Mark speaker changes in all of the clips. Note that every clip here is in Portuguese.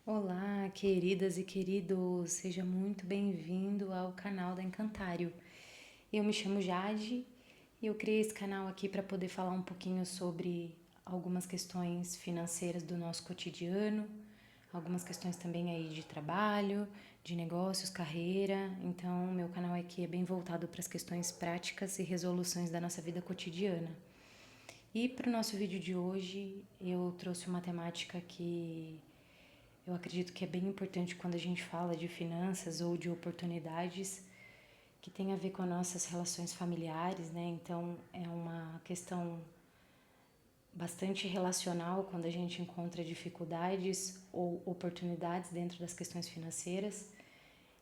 Speaker 1: Olá, queridas e queridos, seja muito bem-vindo ao canal da Encantário. Eu me chamo Jade e eu criei esse canal aqui para poder falar um pouquinho sobre algumas questões financeiras do nosso cotidiano, algumas questões também aí de trabalho, de negócios, carreira. Então, meu canal aqui é bem voltado para as questões práticas e resoluções da nossa vida cotidiana. E para o nosso vídeo de hoje, eu trouxe uma temática que eu acredito que é bem importante quando a gente fala de finanças ou de oportunidades que tem a ver com as nossas relações familiares, né? Então é uma questão bastante relacional quando a gente encontra dificuldades ou oportunidades dentro das questões financeiras.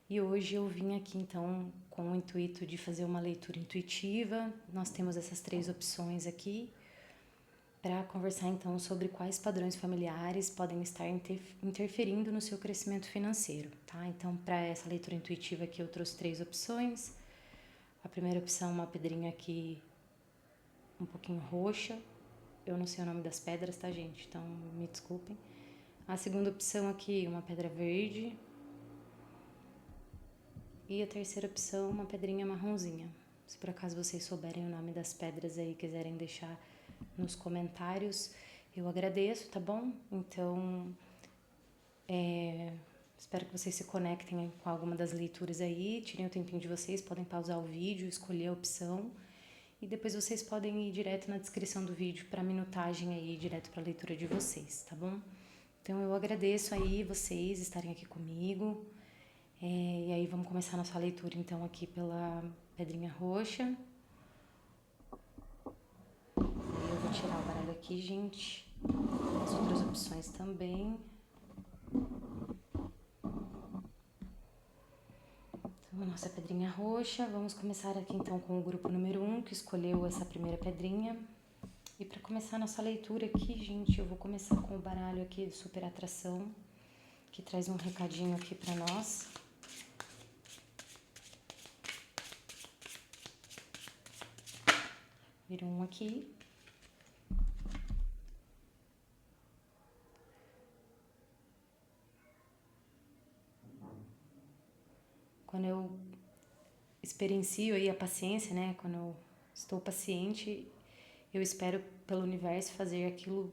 Speaker 1: E hoje eu vim aqui então com o intuito de fazer uma leitura intuitiva. Nós temos essas 3 opções aqui para conversar então sobre quais padrões familiares podem estar interferindo no seu crescimento financeiro, tá? Então, para essa leitura intuitiva aqui eu trouxe 3 opções. A primeira opção, uma pedrinha aqui um pouquinho roxa. Eu não sei o nome das pedras, tá, gente? Então, me desculpem. A segunda opção aqui, uma pedra verde. E a terceira opção, uma pedrinha marronzinha. Se por acaso vocês souberem o nome das pedras aí, quiserem deixar nos comentários, eu agradeço, tá bom? Então, espero que vocês se conectem com alguma das leituras aí, tirem o tempinho de vocês, podem pausar o vídeo, escolher a opção e depois vocês podem ir direto na descrição do vídeo para a minutagem aí, direto para a leitura de vocês, tá bom? Então, eu agradeço aí vocês estarem aqui comigo. E aí vamos começar a nossa leitura então aqui pela pedrinha roxa. Eu vou tirar o baralho aqui, gente. As outras opções também. Então, a nossa pedrinha roxa. Vamos começar aqui então com o grupo número 1, que escolheu essa primeira pedrinha. E para começar a nossa leitura aqui, gente, eu vou começar com o baralho aqui de Super Atração, que traz um recadinho aqui para nós. Vira um aqui. Quando eu experiencio aí a paciência, né? Quando eu estou paciente, eu espero pelo universo fazer aquilo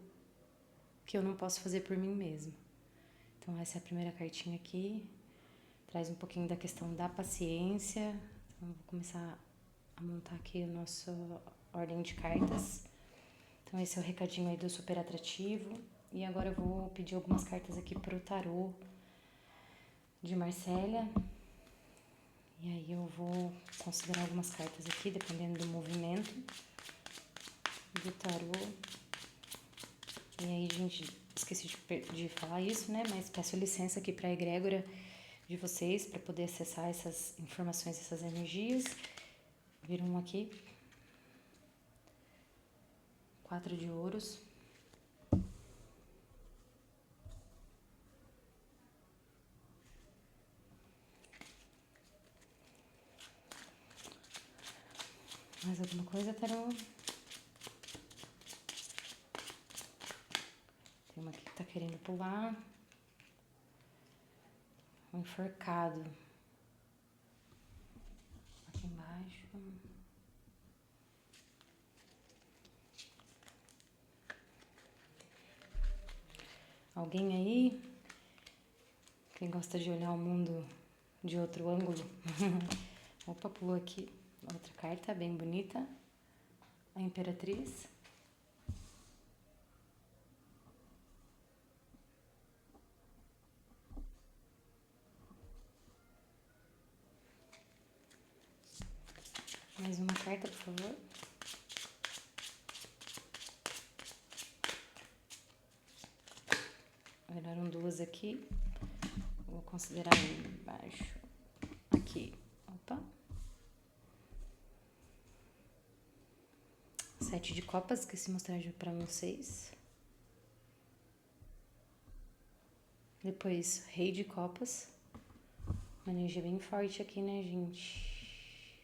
Speaker 1: que eu não posso fazer por mim mesma. Então essa é a primeira cartinha aqui. Traz um pouquinho da questão da paciência. Então vou começar a montar aqui a nossa ordem de cartas. Então esse é o recadinho aí do super atrativo. E agora eu vou pedir algumas cartas aqui pro tarô de Marcélia. E aí eu vou considerar algumas cartas aqui, dependendo do movimento do tarô. E aí, gente, esqueci de falar isso, né? Mas peço licença aqui para a egrégora de vocês para poder acessar essas informações, essas energias. Vira um aqui. 4 de ouros. Mais alguma coisa, tarô? Tem uma aqui que tá querendo pular. Um enforcado. Aqui embaixo. Alguém aí? Quem gosta de olhar o mundo de outro ângulo? Opa, pulou aqui. Outra carta bem bonita. A Imperatriz. Mais uma carta, por favor. Viraram 2 aqui. Vou considerar embaixo. Aqui. Opa. 7 de copas, esqueci de mostrar pra vocês. Depois, Rei de copas. Uma energia bem forte aqui, né, gente?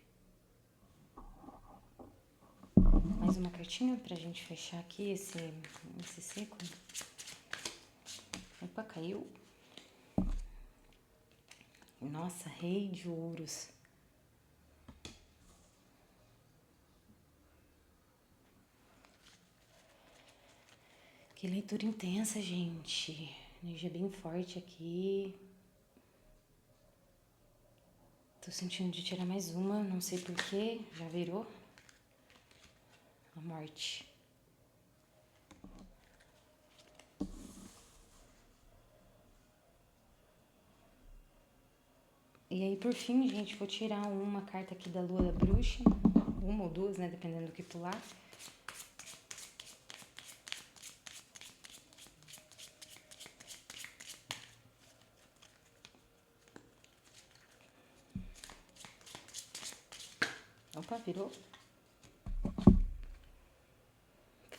Speaker 1: Mais uma cartinha pra gente fechar aqui esse ciclo. Opa, caiu. Nossa, Rei de Ouros. Que leitura intensa, gente. Energia bem forte aqui. Tô sentindo de tirar mais uma, não sei porquê. Já virou. A morte. E aí, por fim, gente, vou tirar uma carta aqui da Lua da Bruxa. Uma ou duas, né? Dependendo do que pular. Opa, virou.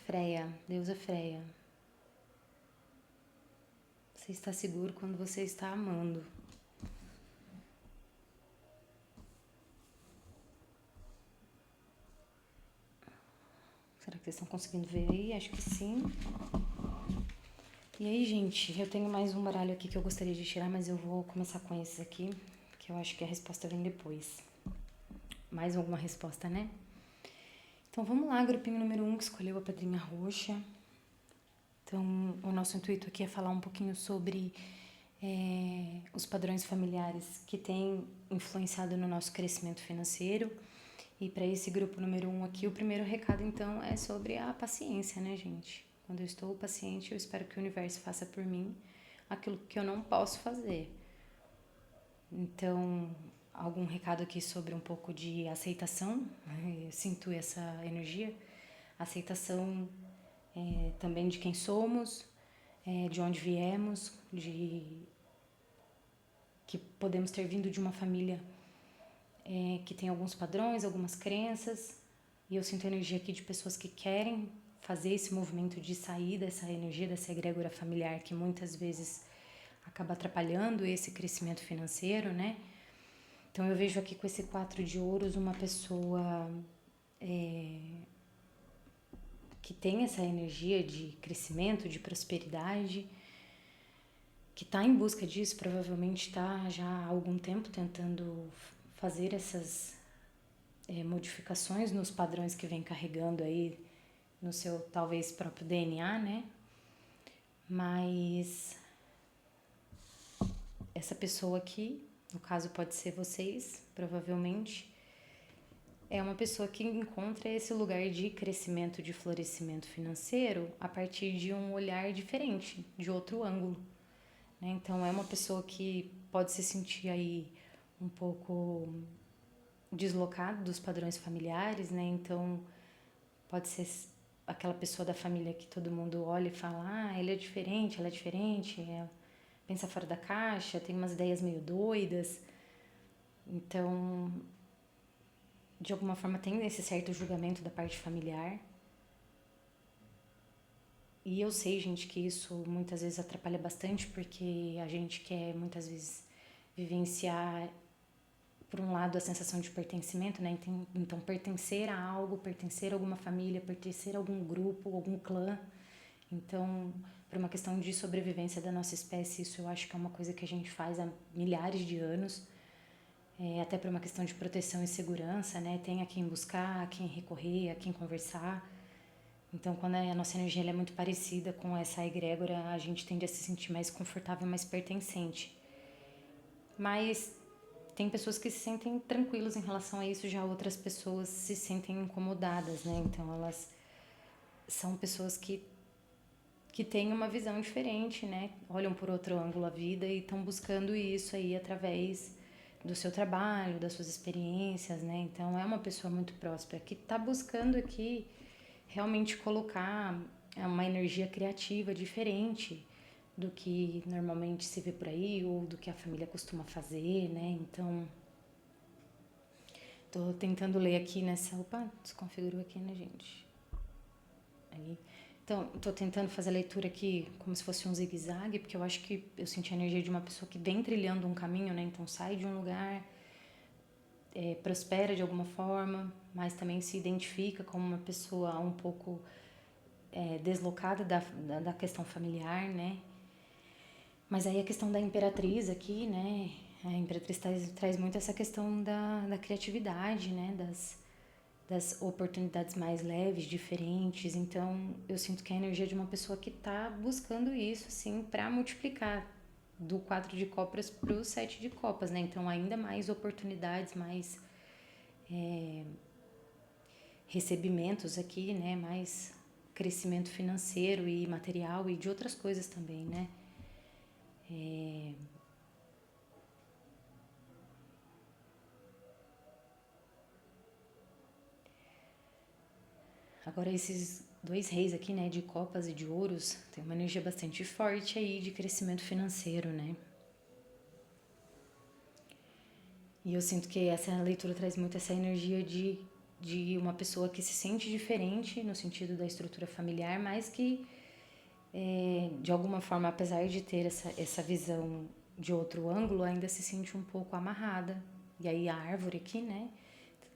Speaker 1: Freia, deusa Freia. Você está seguro quando você está amando. Será que vocês estão conseguindo ver aí? Acho que sim. E aí, gente, eu tenho mais um baralho aqui que eu gostaria de tirar, mas eu vou começar com esses aqui, que eu acho que a resposta vem depois. Mais alguma resposta, né? Então vamos lá, grupinho número 1 que escolheu a pedrinha roxa. Então, o nosso intuito aqui é falar um pouquinho sobre os padrões familiares que têm influenciado no nosso crescimento financeiro. E para esse grupo número 1 aqui, o primeiro recado, então, é sobre a paciência, né, gente? Quando eu estou paciente, eu espero que o universo faça por mim aquilo que eu não posso fazer. Então, algum recado aqui sobre um pouco de aceitação, eu sinto essa energia, aceitação também de quem somos, de onde viemos, de que podemos ter vindo de uma família que tem alguns padrões, algumas crenças, e eu sinto energia aqui de pessoas que querem fazer esse movimento de sair dessa energia, dessa egrégora familiar que muitas vezes acaba atrapalhando esse crescimento financeiro, né? Então eu vejo aqui com esse 4 de ouros uma pessoa que tem essa energia de crescimento, de prosperidade, que está em busca disso, provavelmente está já há algum tempo tentando fazer essas modificações nos padrões que vem carregando aí no seu talvez próprio DNA, né? Mas essa pessoa aqui, no caso pode ser vocês, provavelmente, é uma pessoa que encontra esse lugar de crescimento, de florescimento financeiro a partir de um olhar diferente, de outro ângulo, né? Então é uma pessoa que pode se sentir aí um pouco deslocado dos padrões familiares, né? Então pode ser aquela pessoa da família que todo mundo olha e fala: ah, ele é diferente, ela é diferente, pensa fora da caixa, tem umas ideias meio doidas. Então, de alguma forma, tem esse certo julgamento da parte familiar. E eu sei, gente, que isso muitas vezes atrapalha bastante, porque a gente quer muitas vezes vivenciar, por um lado, a sensação de pertencimento, né? Então, pertencer a algo, pertencer a alguma família, pertencer a algum grupo, algum clã. Então, por uma questão de sobrevivência da nossa espécie, isso eu acho que é uma coisa que a gente faz há milhares de anos, até por uma questão de proteção e segurança, né? Tem a quem buscar, a quem recorrer, a quem conversar. Então, quando a nossa energia é muito parecida com essa egrégora, a gente tende a se sentir mais confortável, mais pertencente. Mas tem pessoas que se sentem tranquilas em relação a isso, já outras pessoas se sentem incomodadas, né? Então, elas são pessoas que têm uma visão diferente, né? Olham por outro ângulo a vida e estão buscando isso aí através do seu trabalho, das suas experiências, né? Então, é uma pessoa muito próspera que está buscando aqui realmente colocar uma energia criativa diferente do que normalmente se vê por aí ou do que a família costuma fazer, né? Então, tô tentando ler aqui nessa... Opa, desconfigurou aqui, né, gente? Aí. Então, tô tentando fazer a leitura aqui como se fosse um zigue-zague, porque eu acho que eu senti a energia de uma pessoa que vem trilhando um caminho, né? Então, sai de um lugar, prospera de alguma forma, mas também se identifica como uma pessoa um pouco deslocada da questão familiar, né? Mas aí a questão da imperatriz aqui, né? A Imperatriz traz muito essa questão da criatividade, né? Das oportunidades mais leves, diferentes. Então, eu sinto que é a energia de uma pessoa que está buscando isso, assim, para multiplicar do 4 de copas para o 7 de copas, né? Então, ainda mais oportunidades, mais recebimentos aqui, né? Mais crescimento financeiro e material e de outras coisas também, né? Agora, esses dois reis aqui, né? De copas e de ouros, tem uma energia bastante forte aí de crescimento financeiro, né? E eu sinto que essa leitura traz muito essa energia de uma pessoa que se sente diferente no sentido da estrutura familiar, mas que, de alguma forma, apesar de ter essa visão de outro ângulo, ainda se sente um pouco amarrada. E aí a árvore aqui, né,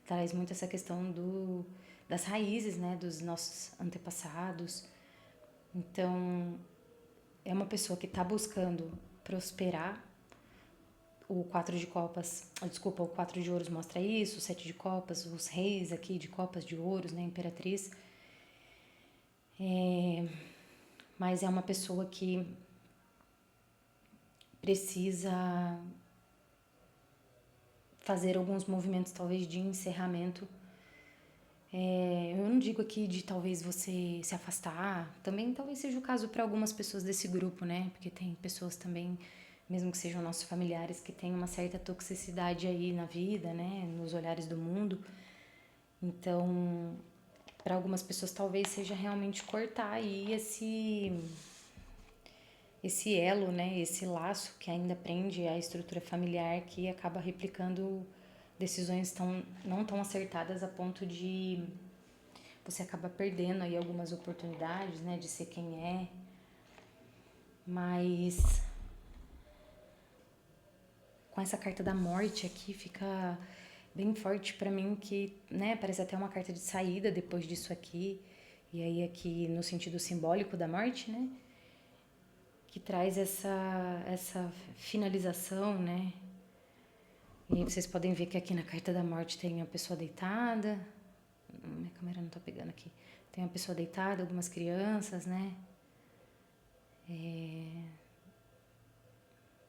Speaker 1: traz muito essa questão das raízes, né, dos nossos antepassados. Então, é uma pessoa que está buscando prosperar. O 4 de copas, desculpa, o 4 de ouros mostra isso, o 7 de copas, os reis aqui de copas de ouros, né, imperatriz. Mas é uma pessoa que precisa fazer alguns movimentos, talvez, de encerramento. Eu não digo aqui de talvez você se afastar, também talvez seja o caso para algumas pessoas desse grupo, né? Porque tem pessoas também, mesmo que sejam nossos familiares, que têm uma certa toxicidade aí na vida, né? Nos olhares do mundo. Então, para algumas pessoas talvez seja realmente cortar aí esse elo, né, esse laço que ainda prende a estrutura familiar, que acaba replicando decisões não tão acertadas a ponto de você acabar perdendo aí algumas oportunidades, né, de ser quem é. Mas com essa carta da morte aqui fica bem forte para mim, que, né, parece até uma carta de saída depois disso aqui. E aí aqui no sentido simbólico da morte, né? Que traz essa finalização, né? E vocês podem ver que aqui na carta da morte tem a pessoa deitada. Minha câmera não tá pegando aqui. Tem a pessoa deitada, algumas crianças, né?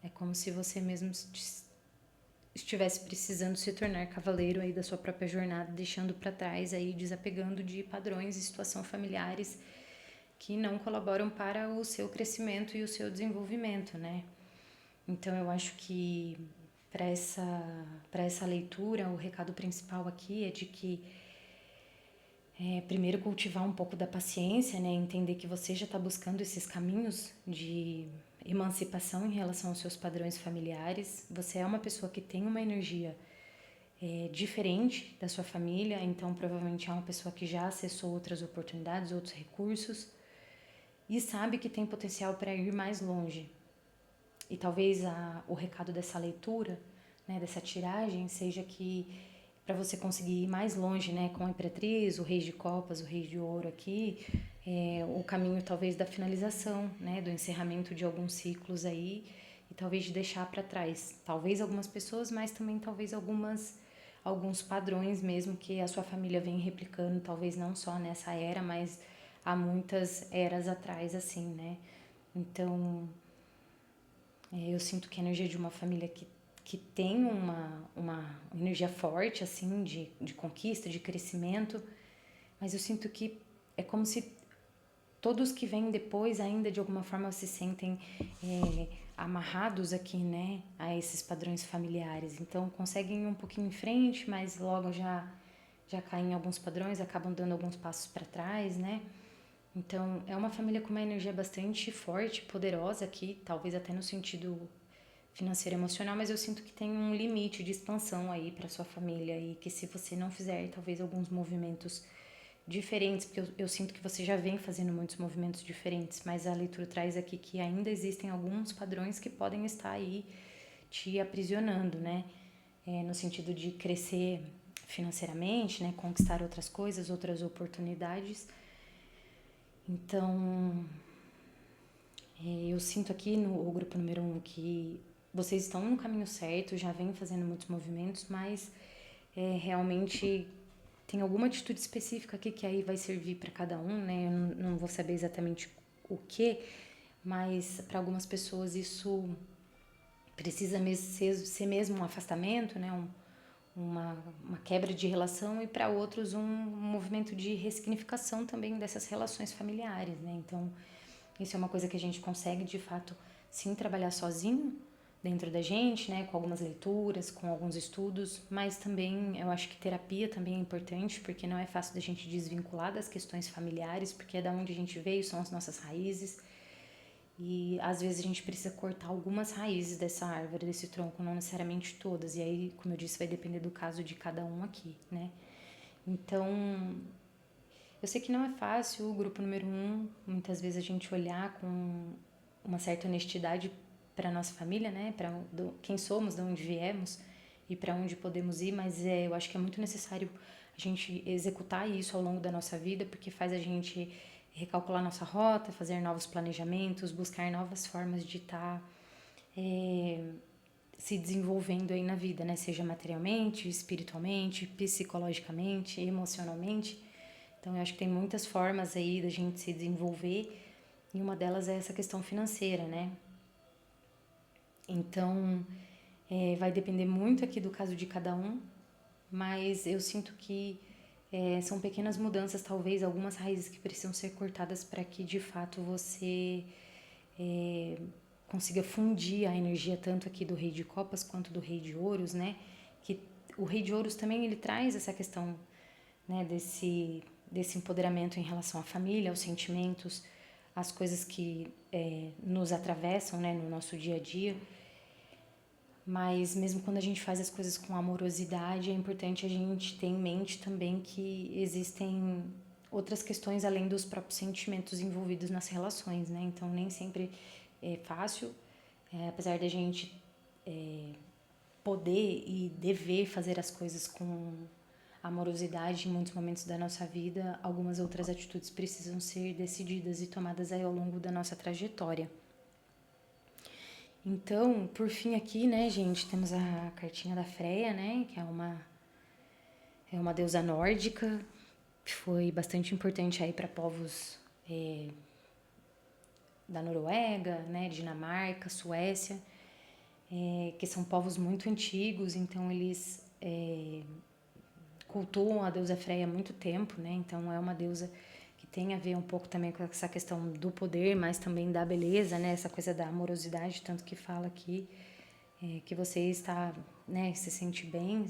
Speaker 1: É como se você mesmo estivesse precisando se tornar cavaleiro aí da sua própria jornada, deixando para trás aí, desapegando de padrões e situações familiares que não colaboram para o seu crescimento e o seu desenvolvimento, né? Então eu acho que para essa leitura, o recado principal aqui é de que primeiro cultivar um pouco da paciência, né? Entender que você já está buscando esses caminhos de emancipação em relação aos seus padrões familiares. Você é uma pessoa que tem uma energia diferente da sua família, então provavelmente é uma pessoa que já acessou outras oportunidades, outros recursos e sabe que tem potencial para ir mais longe. E talvez o recado dessa leitura, né, dessa tiragem, seja que para você conseguir ir mais longe, né, com a Imperatriz, o Rei de Copas, o Rei de Ouro aqui, o caminho talvez da finalização, né, do encerramento de alguns ciclos aí e talvez de deixar para trás, talvez algumas pessoas, mas também talvez alguns padrões mesmo que a sua família vem replicando, talvez não só nessa era, mas há muitas eras atrás, assim, né? Então, eu sinto que a energia de uma família que tem uma energia forte, assim, de conquista, de crescimento, mas eu sinto que é como se todos que vêm depois ainda de alguma forma se sentem amarrados aqui, né, a esses padrões familiares. Então conseguem ir um pouquinho em frente, mas logo já caem em alguns padrões, acabam dando alguns passos para trás, né? Então é uma família com uma energia bastante forte, poderosa aqui, talvez até no sentido financeiro e emocional, mas eu sinto que tem um limite de expansão aí para sua família e que se você não fizer talvez alguns movimentos diferentes, porque eu sinto que você já vem fazendo muitos movimentos diferentes, mas a leitura traz aqui que ainda existem alguns padrões que podem estar aí te aprisionando, né? No sentido de crescer financeiramente, né? Conquistar outras coisas, outras oportunidades. Então, eu sinto aqui no grupo número 1 que vocês estão no caminho certo, já vêm fazendo muitos movimentos, mas realmente tem alguma atitude específica aqui que aí vai servir para cada um, né? Eu não vou saber exatamente o que, mas para algumas pessoas isso precisa ser mesmo um afastamento, né? Uma quebra de relação, e para outros um movimento de ressignificação também dessas relações familiares, né? Então, isso é uma coisa que a gente consegue de fato sim trabalhar sozinho dentro da gente, né, com algumas leituras, com alguns estudos, mas também eu acho que terapia também é importante, porque não é fácil da gente desvincular das questões familiares, porque é da onde a gente veio, são as nossas raízes. E às vezes a gente precisa cortar algumas raízes dessa árvore, desse tronco, não necessariamente todas. E aí, como eu disse, vai depender do caso de cada um aqui, né? Então, eu sei que não é fácil o grupo número 1, muitas vezes a gente olhar com uma certa honestidade para nossa família, né? Para quem somos, de onde viemos e para onde podemos ir, mas eu acho que é muito necessário a gente executar isso ao longo da nossa vida, porque faz a gente recalcular nossa rota, fazer novos planejamentos, buscar novas formas de estar se desenvolvendo aí na vida, né? Seja materialmente, espiritualmente, psicologicamente, emocionalmente. Então, eu acho que tem muitas formas aí da gente se desenvolver, e uma delas é essa questão financeira, né? Então, vai depender muito aqui do caso de cada um, mas eu sinto que são pequenas mudanças, talvez algumas raízes que precisam ser cortadas para que de fato você consiga fundir a energia tanto aqui do Rei de Copas quanto do Rei de Ouros, né? Que o Rei de Ouros também ele traz essa questão, né, desse empoderamento em relação à família, aos sentimentos, às coisas que nos atravessam, né, no nosso dia a dia. Mas mesmo quando a gente faz as coisas com amorosidade, é importante a gente ter em mente também que existem outras questões além dos próprios sentimentos envolvidos nas relações, né? Então nem sempre é fácil, apesar da gente poder e dever fazer as coisas com amorosidade em muitos momentos da nossa vida, algumas outras atitudes precisam ser decididas e tomadas aí ao longo da nossa trajetória. Então, por fim aqui, né, gente, temos a cartinha da Freya, né, que é uma deusa nórdica, que foi bastante importante aí para povos da Noruega, né, Dinamarca, Suécia, que são povos muito antigos, então eles cultuam a deusa Freya há muito tempo, né, então é uma deusa que tem a ver um pouco também com essa questão do poder, mas também da beleza, né, essa coisa da amorosidade, tanto que fala aqui que você está, né, se sente bem,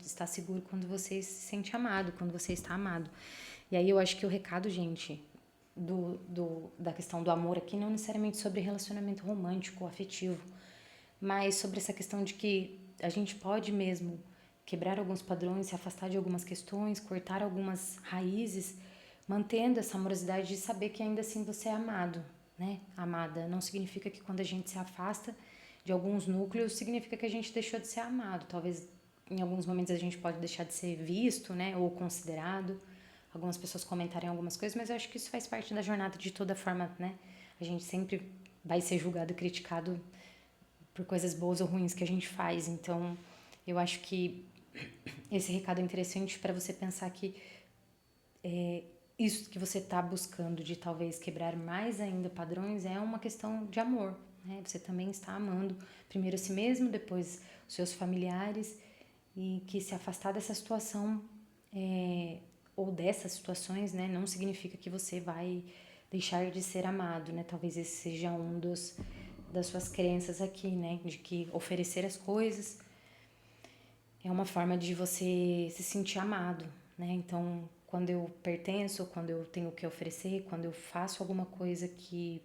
Speaker 1: está seguro quando você se sente amado, quando você está amado. E aí eu acho que o recado, gente, da questão do amor aqui não necessariamente sobre relacionamento romântico, afetivo, mas sobre essa questão de que a gente pode mesmo quebrar alguns padrões, se afastar de algumas questões, cortar algumas raízes, mantendo essa amorosidade de saber que ainda assim você é amado, né? Amada. Não significa que quando a gente se afasta de alguns núcleos, significa que a gente deixou de ser amado. Talvez em alguns momentos a gente pode deixar de ser visto, né? Ou considerado. Algumas pessoas comentarem algumas coisas, mas eu acho que isso faz parte da jornada de toda forma, né? A gente sempre vai ser julgado e criticado por coisas boas ou ruins que a gente faz. Então, eu acho que esse recado é interessante para você pensar que isso que você está buscando de talvez quebrar mais ainda padrões é uma questão de amor, né? Você também está amando primeiro a si mesmo, depois os seus familiares, e que se afastar dessa situação ou dessas situações, né, não significa que você vai deixar de ser amado, né? Talvez esse seja das suas crenças aqui, né, de que oferecer as coisas é uma forma de você se sentir amado, né? Então, quando eu pertenço, quando eu tenho o que oferecer, quando eu faço alguma coisa que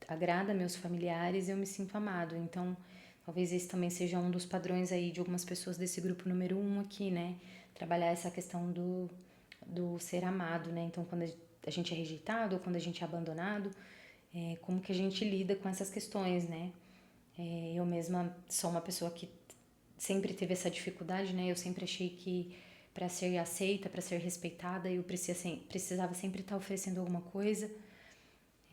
Speaker 1: agrada meus familiares, eu me sinto amado. Então, talvez esse também seja um dos padrões aí de algumas pessoas desse grupo número 1 aqui, né? Trabalhar essa questão do ser amado, né? Então, quando a gente é rejeitado ou quando a gente é abandonado, como que a gente lida com essas questões, né? Eu mesma sou uma pessoa que sempre teve essa dificuldade, né? Eu sempre achei que para ser aceita, para ser respeitada, eu precisava sempre estar oferecendo alguma coisa.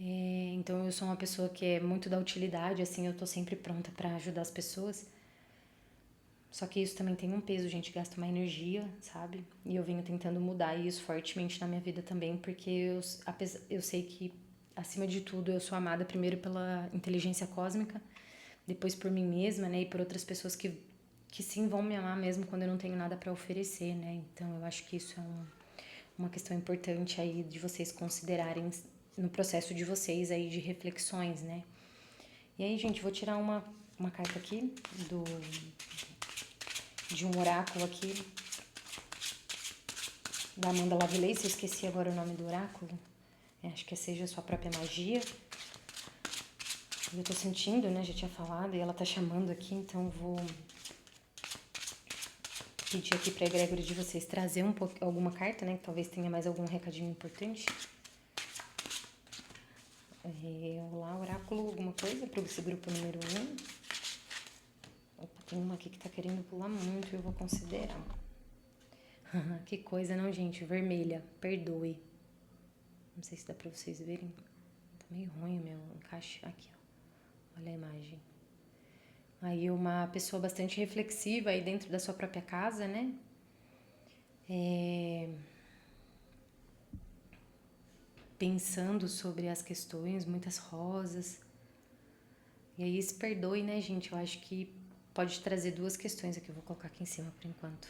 Speaker 1: Então eu sou uma pessoa que é muito da utilidade, assim, eu tô sempre pronta pra ajudar as pessoas. Só que isso também tem um peso, gente, gasta uma energia, sabe? E eu venho tentando mudar isso fortemente na minha vida também, porque eu sei que, acima de tudo, eu sou amada primeiro pela inteligência cósmica, depois por mim mesma, né? E por outras pessoas que sim vão me amar mesmo quando eu não tenho nada pra oferecer, né? Então eu acho que isso é uma questão importante aí de vocês considerarem no processo de vocês aí de reflexões, né? E aí, gente, vou tirar uma carta aqui de um oráculo aqui da Amanda Lovelace. Eu esqueci agora o nome do oráculo. Acho que seja a sua própria magia. Eu tô sentindo, né? Já tinha falado e ela tá chamando aqui, então vou pedir aqui pra egrégora de vocês trazer alguma carta, né? Que talvez tenha mais algum recadinho importante. Olá, oráculo, alguma coisa para esse grupo número 1. Opa, tem uma aqui que tá querendo pular muito e eu vou considerar. Que coisa, não, gente? Vermelha, perdoe. Não sei se dá pra vocês verem. Tá meio ruim o meu encaixe. Aqui, ó. Olha a imagem. Aí uma pessoa bastante reflexiva aí dentro da sua própria casa, né? Pensando sobre as questões, muitas rosas. E aí se perdoe, né, gente? Eu acho que pode trazer duas questões aqui. Eu vou colocar aqui em cima por enquanto.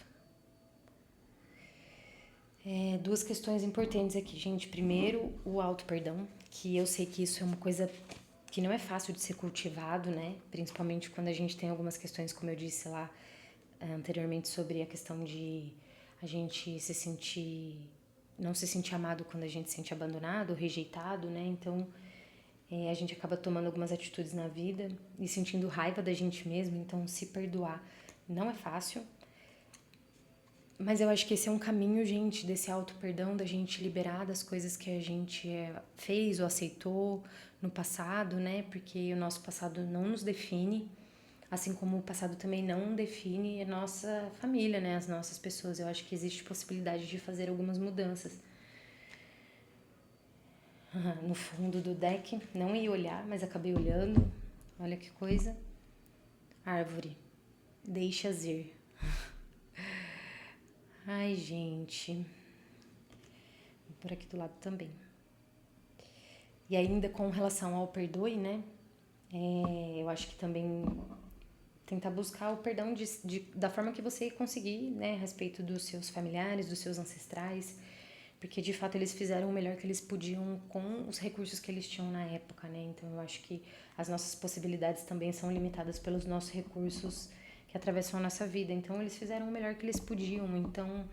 Speaker 1: Duas questões importantes aqui, gente. Primeiro, o auto-perdão, que eu sei que isso é uma coisa que não é fácil de ser cultivado, né? Principalmente quando a gente tem algumas questões, como eu disse lá anteriormente, sobre a questão de a gente não se sentir amado quando a gente se sente abandonado, rejeitado, né? Então, a gente acaba tomando algumas atitudes na vida e sentindo raiva da gente mesmo. Então, se perdoar não é fácil. Mas eu acho que esse é um caminho, gente, desse auto-perdão, da gente liberar das coisas que a gente fez ou aceitou no passado, né? Porque o nosso passado não nos define, assim como o passado também não define a nossa família, né? As nossas pessoas. Eu acho que existe possibilidade de fazer algumas mudanças. No fundo do deck, não ia olhar, mas acabei olhando. Olha que coisa. Árvore. Deixa-as ir. Ai, gente. Por aqui do lado também. E ainda com relação ao perdoe, né? Eu acho que também tentar buscar o perdão da forma que você conseguir, né? A respeito dos seus familiares, dos seus ancestrais. Porque de fato eles fizeram o melhor que eles podiam com os recursos que eles tinham na época, né? Então eu acho que as nossas possibilidades também são limitadas pelos nossos recursos que atravessam a nossa vida. Então eles fizeram o melhor que eles podiam. Então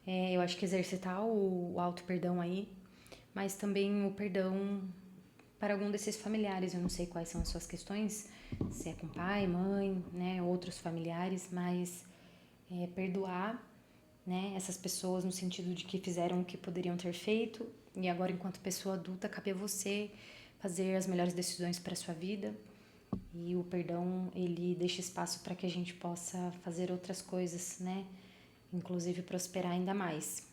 Speaker 1: eu acho que exercitar o auto-perdão aí, mas também o perdão para algum desses familiares. Eu não sei quais são as suas questões, se é com pai, mãe, né, outros familiares, mas perdoar, né, essas pessoas no sentido de que fizeram o que poderiam ter feito e agora, enquanto pessoa adulta, cabe a você fazer as melhores decisões para a sua vida. E o perdão, ele deixa espaço para que a gente possa fazer outras coisas, né? Inclusive prosperar ainda mais.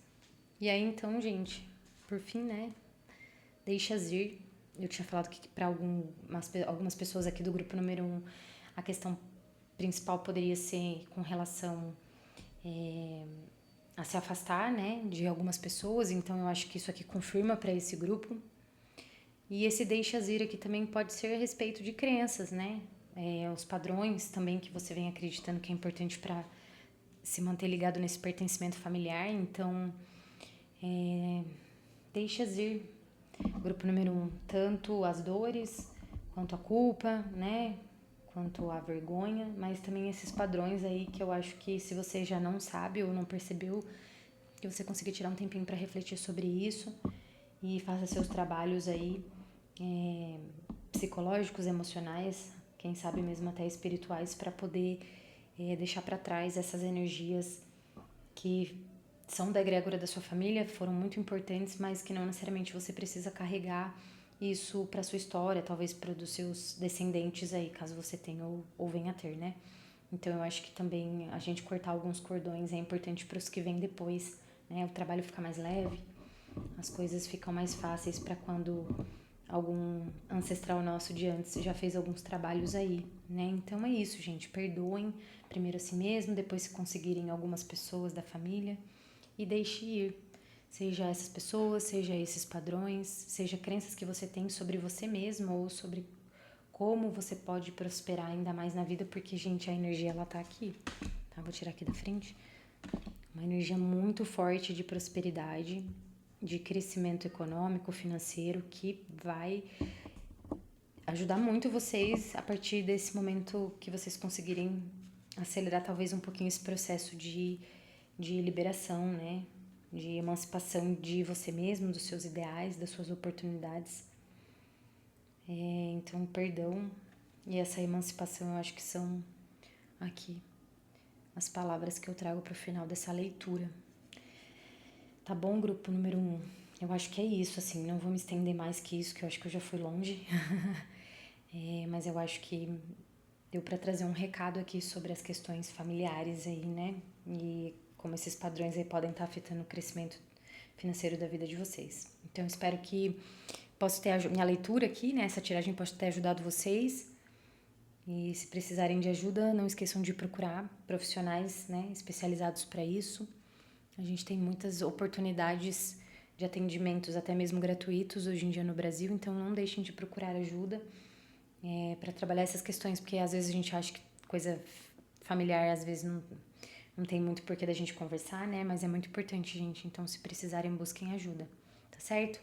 Speaker 1: E aí, então, gente, por fim, né? Deixa-as ir. Eu tinha falado que para algumas pessoas aqui do grupo número 1, a questão principal poderia ser com relação a se afastar, né, de algumas pessoas. Então, eu acho que isso aqui confirma para esse grupo. E esse deixa-as ir aqui também pode ser a respeito de crenças, né? Os padrões também que você vem acreditando que é importante para se manter ligado nesse pertencimento familiar. Então, deixa-as ir. Grupo número 1, tanto as dores, quanto a culpa, né? Quanto a vergonha, mas também esses padrões aí que eu acho que se você já não sabe ou não percebeu, que você consiga tirar um tempinho para refletir sobre isso e faça seus trabalhos aí psicológicos, emocionais, quem sabe mesmo até espirituais, para poder deixar para trás essas energias que são da egrégora da sua família, foram muito importantes, mas que não necessariamente você precisa carregar isso para sua história, talvez para dos seus descendentes aí, caso você tenha ou venha a ter, né? Então eu acho que também a gente cortar alguns cordões é importante para os que vêm depois, né? O trabalho fica mais leve, as coisas ficam mais fáceis para quando algum ancestral nosso de antes já fez alguns trabalhos aí, né? Então é isso, gente. Perdoem primeiro a si mesmo, depois se conseguirem algumas pessoas da família e deixe ir. Seja essas pessoas, seja esses padrões, seja crenças que você tem sobre você mesmo ou sobre como você pode prosperar ainda mais na vida, porque, gente, a energia ela tá aqui, tá? Vou tirar aqui da frente. Uma energia muito forte de prosperidade, de crescimento econômico, financeiro, que vai ajudar muito vocês a partir desse momento que vocês conseguirem acelerar talvez um pouquinho esse processo de liberação, né? De emancipação de você mesmo, dos seus ideais, das suas oportunidades. Então, perdão e essa emancipação eu acho que são aqui as palavras que eu trago para o final dessa leitura. Tá bom, grupo número 1? Eu acho que é isso, assim, não vou me estender mais que isso, que eu acho que eu já fui longe. Mas eu acho que deu para trazer um recado aqui sobre as questões familiares aí, né? E como esses padrões aí podem estar afetando o crescimento financeiro da vida de vocês. Então, eu espero que possa ter minha leitura aqui, né? Essa tiragem pode ter ajudado vocês. E se precisarem de ajuda, não esqueçam de procurar profissionais, né, especializados para isso. A gente tem muitas oportunidades de atendimentos, até mesmo gratuitos, hoje em dia no Brasil, então não deixem de procurar ajuda para trabalhar essas questões, porque às vezes a gente acha que coisa familiar, às vezes não tem muito porquê da gente conversar, né? Mas é muito importante, gente. Então, se precisarem, busquem ajuda, tá certo?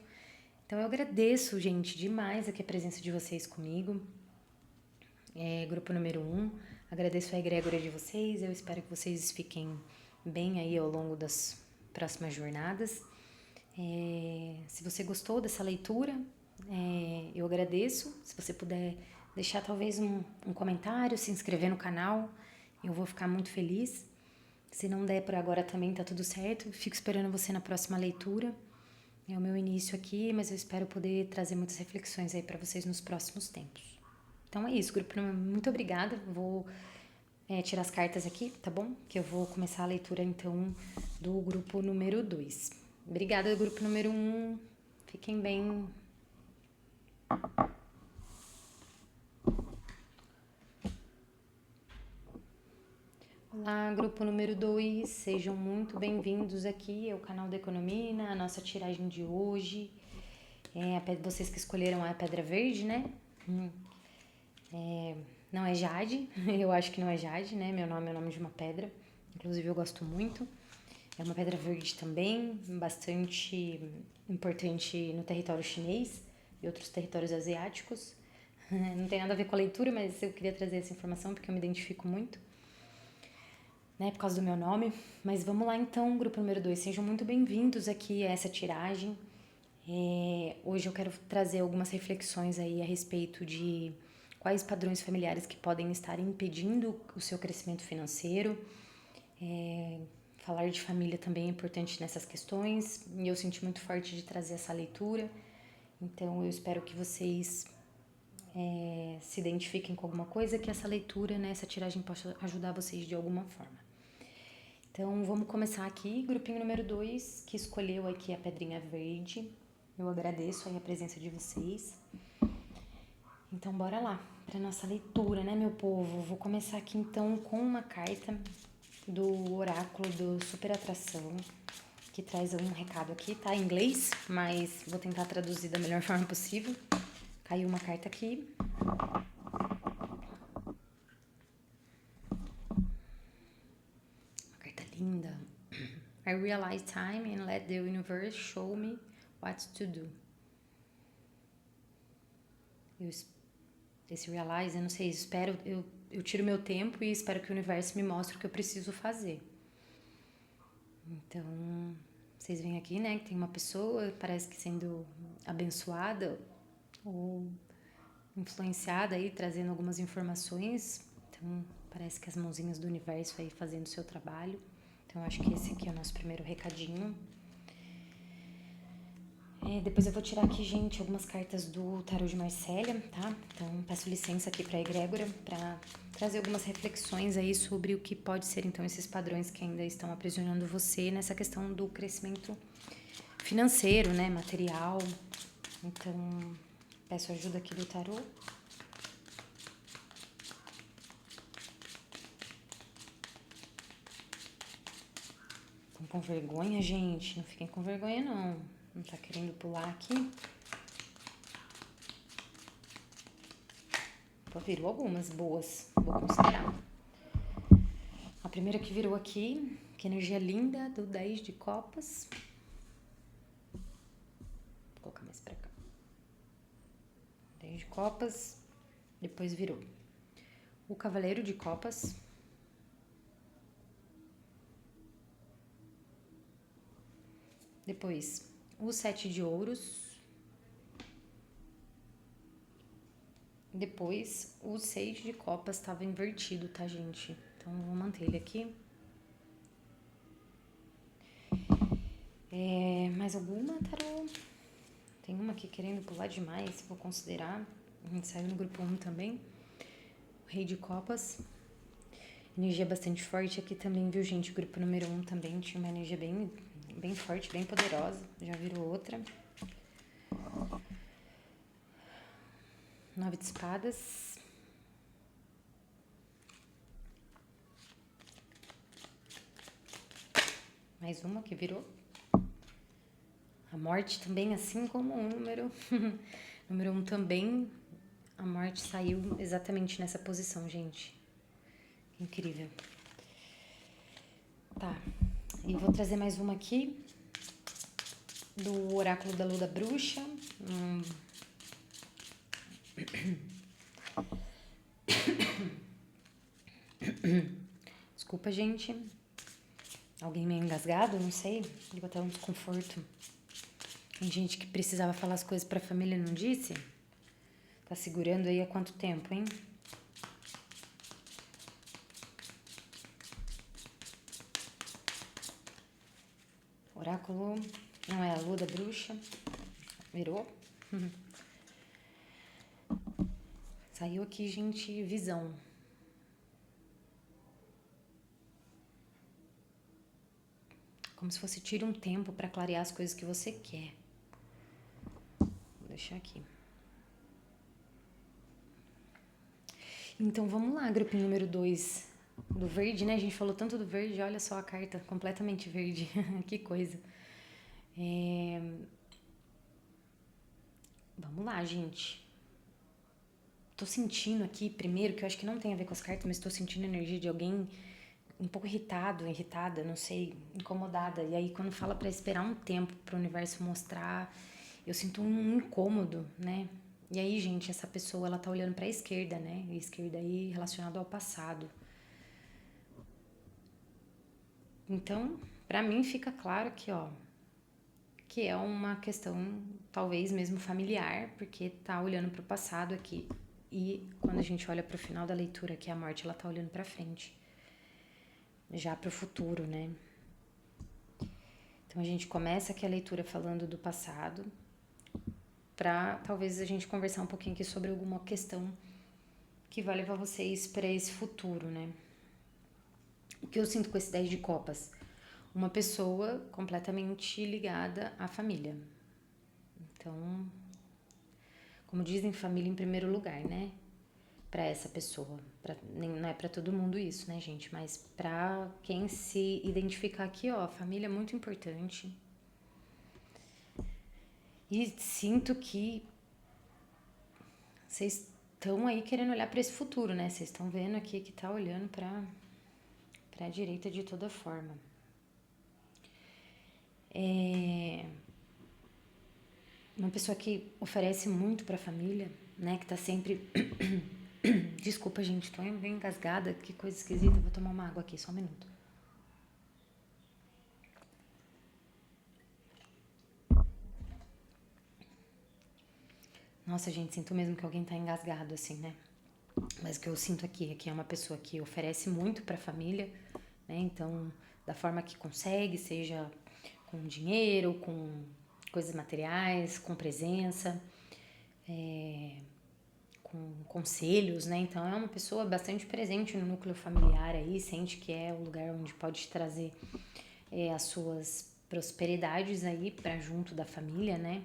Speaker 1: Então, eu agradeço, gente, demais aqui a presença de vocês comigo. Grupo número 1. Agradeço a egrégora de vocês. Eu espero que vocês fiquem bem aí ao longo das próximas jornadas. Se você gostou dessa leitura, eu agradeço. Se você puder deixar talvez um comentário, se inscrever no canal, eu vou ficar muito feliz. Se não der por agora também tá tudo certo. Fico esperando você na próxima leitura. É o meu início aqui, mas eu espero poder trazer muitas reflexões aí para vocês nos próximos tempos. Então é isso, grupo. Muito obrigada. Vou tirar as cartas aqui, tá bom? Que eu vou começar a leitura então do grupo número 2. Obrigada, grupo número 1. Fiquem bem. Olá, grupo número 2, sejam muito bem-vindos aqui ao canal da Economina, a nossa tiragem de hoje. Vocês que escolheram a pedra verde, né? Não é jade, eu acho que não é jade, né? Meu nome é o nome de uma pedra, inclusive eu gosto muito. É uma pedra verde também, bastante importante no território chinês e outros territórios asiáticos. Não tem nada a ver com a leitura, mas eu queria trazer essa informação porque eu me identifico muito, né, por causa do meu nome. Mas vamos lá então, grupo número 2, sejam muito bem-vindos aqui a essa tiragem. Hoje eu quero trazer algumas reflexões aí a respeito de quais padrões familiares que podem estar impedindo o seu crescimento financeiro. Falar de família também é importante nessas questões e eu senti muito forte de trazer essa leitura. Então eu espero que vocês se identifiquem com alguma coisa, que essa leitura, né, essa tiragem possa ajudar vocês de alguma forma. Então vamos começar aqui, grupinho número 2, que escolheu aqui a pedrinha verde. Eu agradeço aí a presença de vocês. Então bora lá para nossa leitura, né, meu povo? Vou começar aqui então com uma carta do oráculo do Super Atração, que traz um recado aqui, tá em inglês, mas vou tentar traduzir da melhor forma possível. Caiu uma carta aqui. Uma carta linda. I realize time and let the universe show me what to do. Esse realize, eu não sei, espero, eu tiro meu tempo e espero que o universo me mostre o que eu preciso fazer. Então, vocês veem aqui, né, que tem uma pessoa, parece que sendo abençoada ou influenciada aí, trazendo algumas informações. Então, parece que as mãozinhas do universo aí fazendo o seu trabalho. Então, eu acho que esse aqui é o nosso primeiro recadinho. Depois eu vou tirar aqui, gente, algumas cartas do Tarô de Marcélia, tá? Então, peço licença aqui pra egrégora pra trazer algumas reflexões aí sobre o que pode ser, então, esses padrões que ainda estão aprisionando você nessa questão do crescimento financeiro, né, material. Então, Peço ajuda aqui do tarô. Estão com vergonha, gente? Não fiquem com vergonha, não. Não tá querendo pular aqui? Pô, virou algumas boas, vou considerar. A primeira que virou aqui, que energia linda, do 10 de copas. Vou colocar mais pra cá. 10 de copas, depois virou o cavaleiro de copas. Depois, o 7 de ouros. Depois, o 6 de copas estava invertido, tá, gente? Então, vou manter ele aqui. Mais alguma, tarô? Tem uma aqui querendo pular demais, vou considerar. A gente saiu no grupo 1 também. O rei de copas. Energia bastante forte aqui também, viu, gente? O grupo número 1 também tinha uma energia bem forte, bem poderosa. Já virou outra. 9 de espadas. Mais uma que virou. A morte também, assim como o número. Número 1 também. A morte saiu exatamente nessa posição, gente. Incrível. Tá. E vou trazer mais uma aqui. Do oráculo da lua da bruxa. Desculpa, gente. Alguém meio engasgado, não sei. Deu até um desconforto. Tem gente que precisava falar as coisas pra família e não disse. Tá segurando aí há quanto tempo, hein? Oráculo, não é a lua da bruxa. Virou. Saiu aqui, gente, visão. Como se fosse tire um tempo pra clarear as coisas que você quer. Vou deixar aqui. Então, vamos lá, grupinho número 2 do verde, né? A gente falou tanto do verde, olha só a carta, completamente verde. Que coisa. Vamos lá, gente. Tô sentindo aqui, primeiro, que eu acho que não tem a ver com as cartas, mas tô sentindo a energia de alguém um pouco irritada, não sei, incomodada. E aí, quando fala pra esperar um tempo pro universo mostrar, eu sinto um incômodo, né? E aí, gente, essa pessoa, ela tá olhando pra esquerda, né? E esquerda aí relacionado ao passado. Então, pra mim fica claro que, ó, que é uma questão talvez mesmo familiar, porque tá olhando pro passado aqui. E quando a gente olha pro final da leitura, que é a morte, ela tá olhando pra frente. Já pro futuro, né? Então a gente começa aqui a leitura falando do passado, pra talvez a gente conversar um pouquinho aqui sobre alguma questão que vai levar vocês para esse futuro, né? O que eu sinto com esse 10 de copas? Uma pessoa completamente ligada à família. Então, como dizem, família em primeiro lugar, né? Para essa pessoa. Não é para todo mundo isso, né, gente? Mas para quem se identificar aqui, ó, família é muito importante. E sinto que vocês estão aí querendo olhar para esse futuro, né? Vocês estão vendo aqui que tá olhando para a direita de toda forma. Uma pessoa que oferece muito para a família, né? Que tá sempre... Desculpa, gente, tô bem engasgada, que coisa esquisita. Vou tomar uma água aqui, só um minuto. Nossa, gente, sinto mesmo que alguém tá engasgado, assim, né? Mas o que eu sinto aqui é que é uma pessoa que oferece muito para a família, né? Então, da forma que consegue, seja com dinheiro, com coisas materiais, com presença, com conselhos, né? Então, é uma pessoa bastante presente no núcleo familiar aí, sente que é o lugar onde pode trazer as suas prosperidades aí para junto da família, né?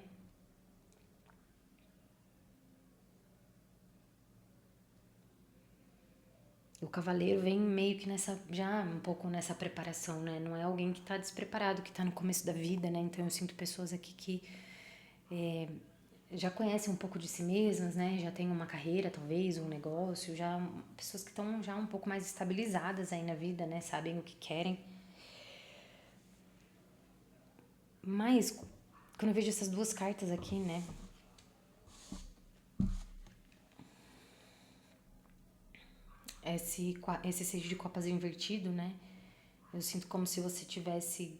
Speaker 1: O cavaleiro vem meio que já um pouco nessa preparação, né? Não é alguém que tá despreparado, que tá no começo da vida, né? Então eu sinto pessoas aqui que já conhecem um pouco de si mesmas, né? Já tem uma carreira, talvez, um negócio, já pessoas que estão já um pouco mais estabilizadas aí na vida, né? Sabem o que querem. Mas quando eu vejo essas duas cartas aqui, né? Esse seis de copas invertido, né? Eu sinto como se você tivesse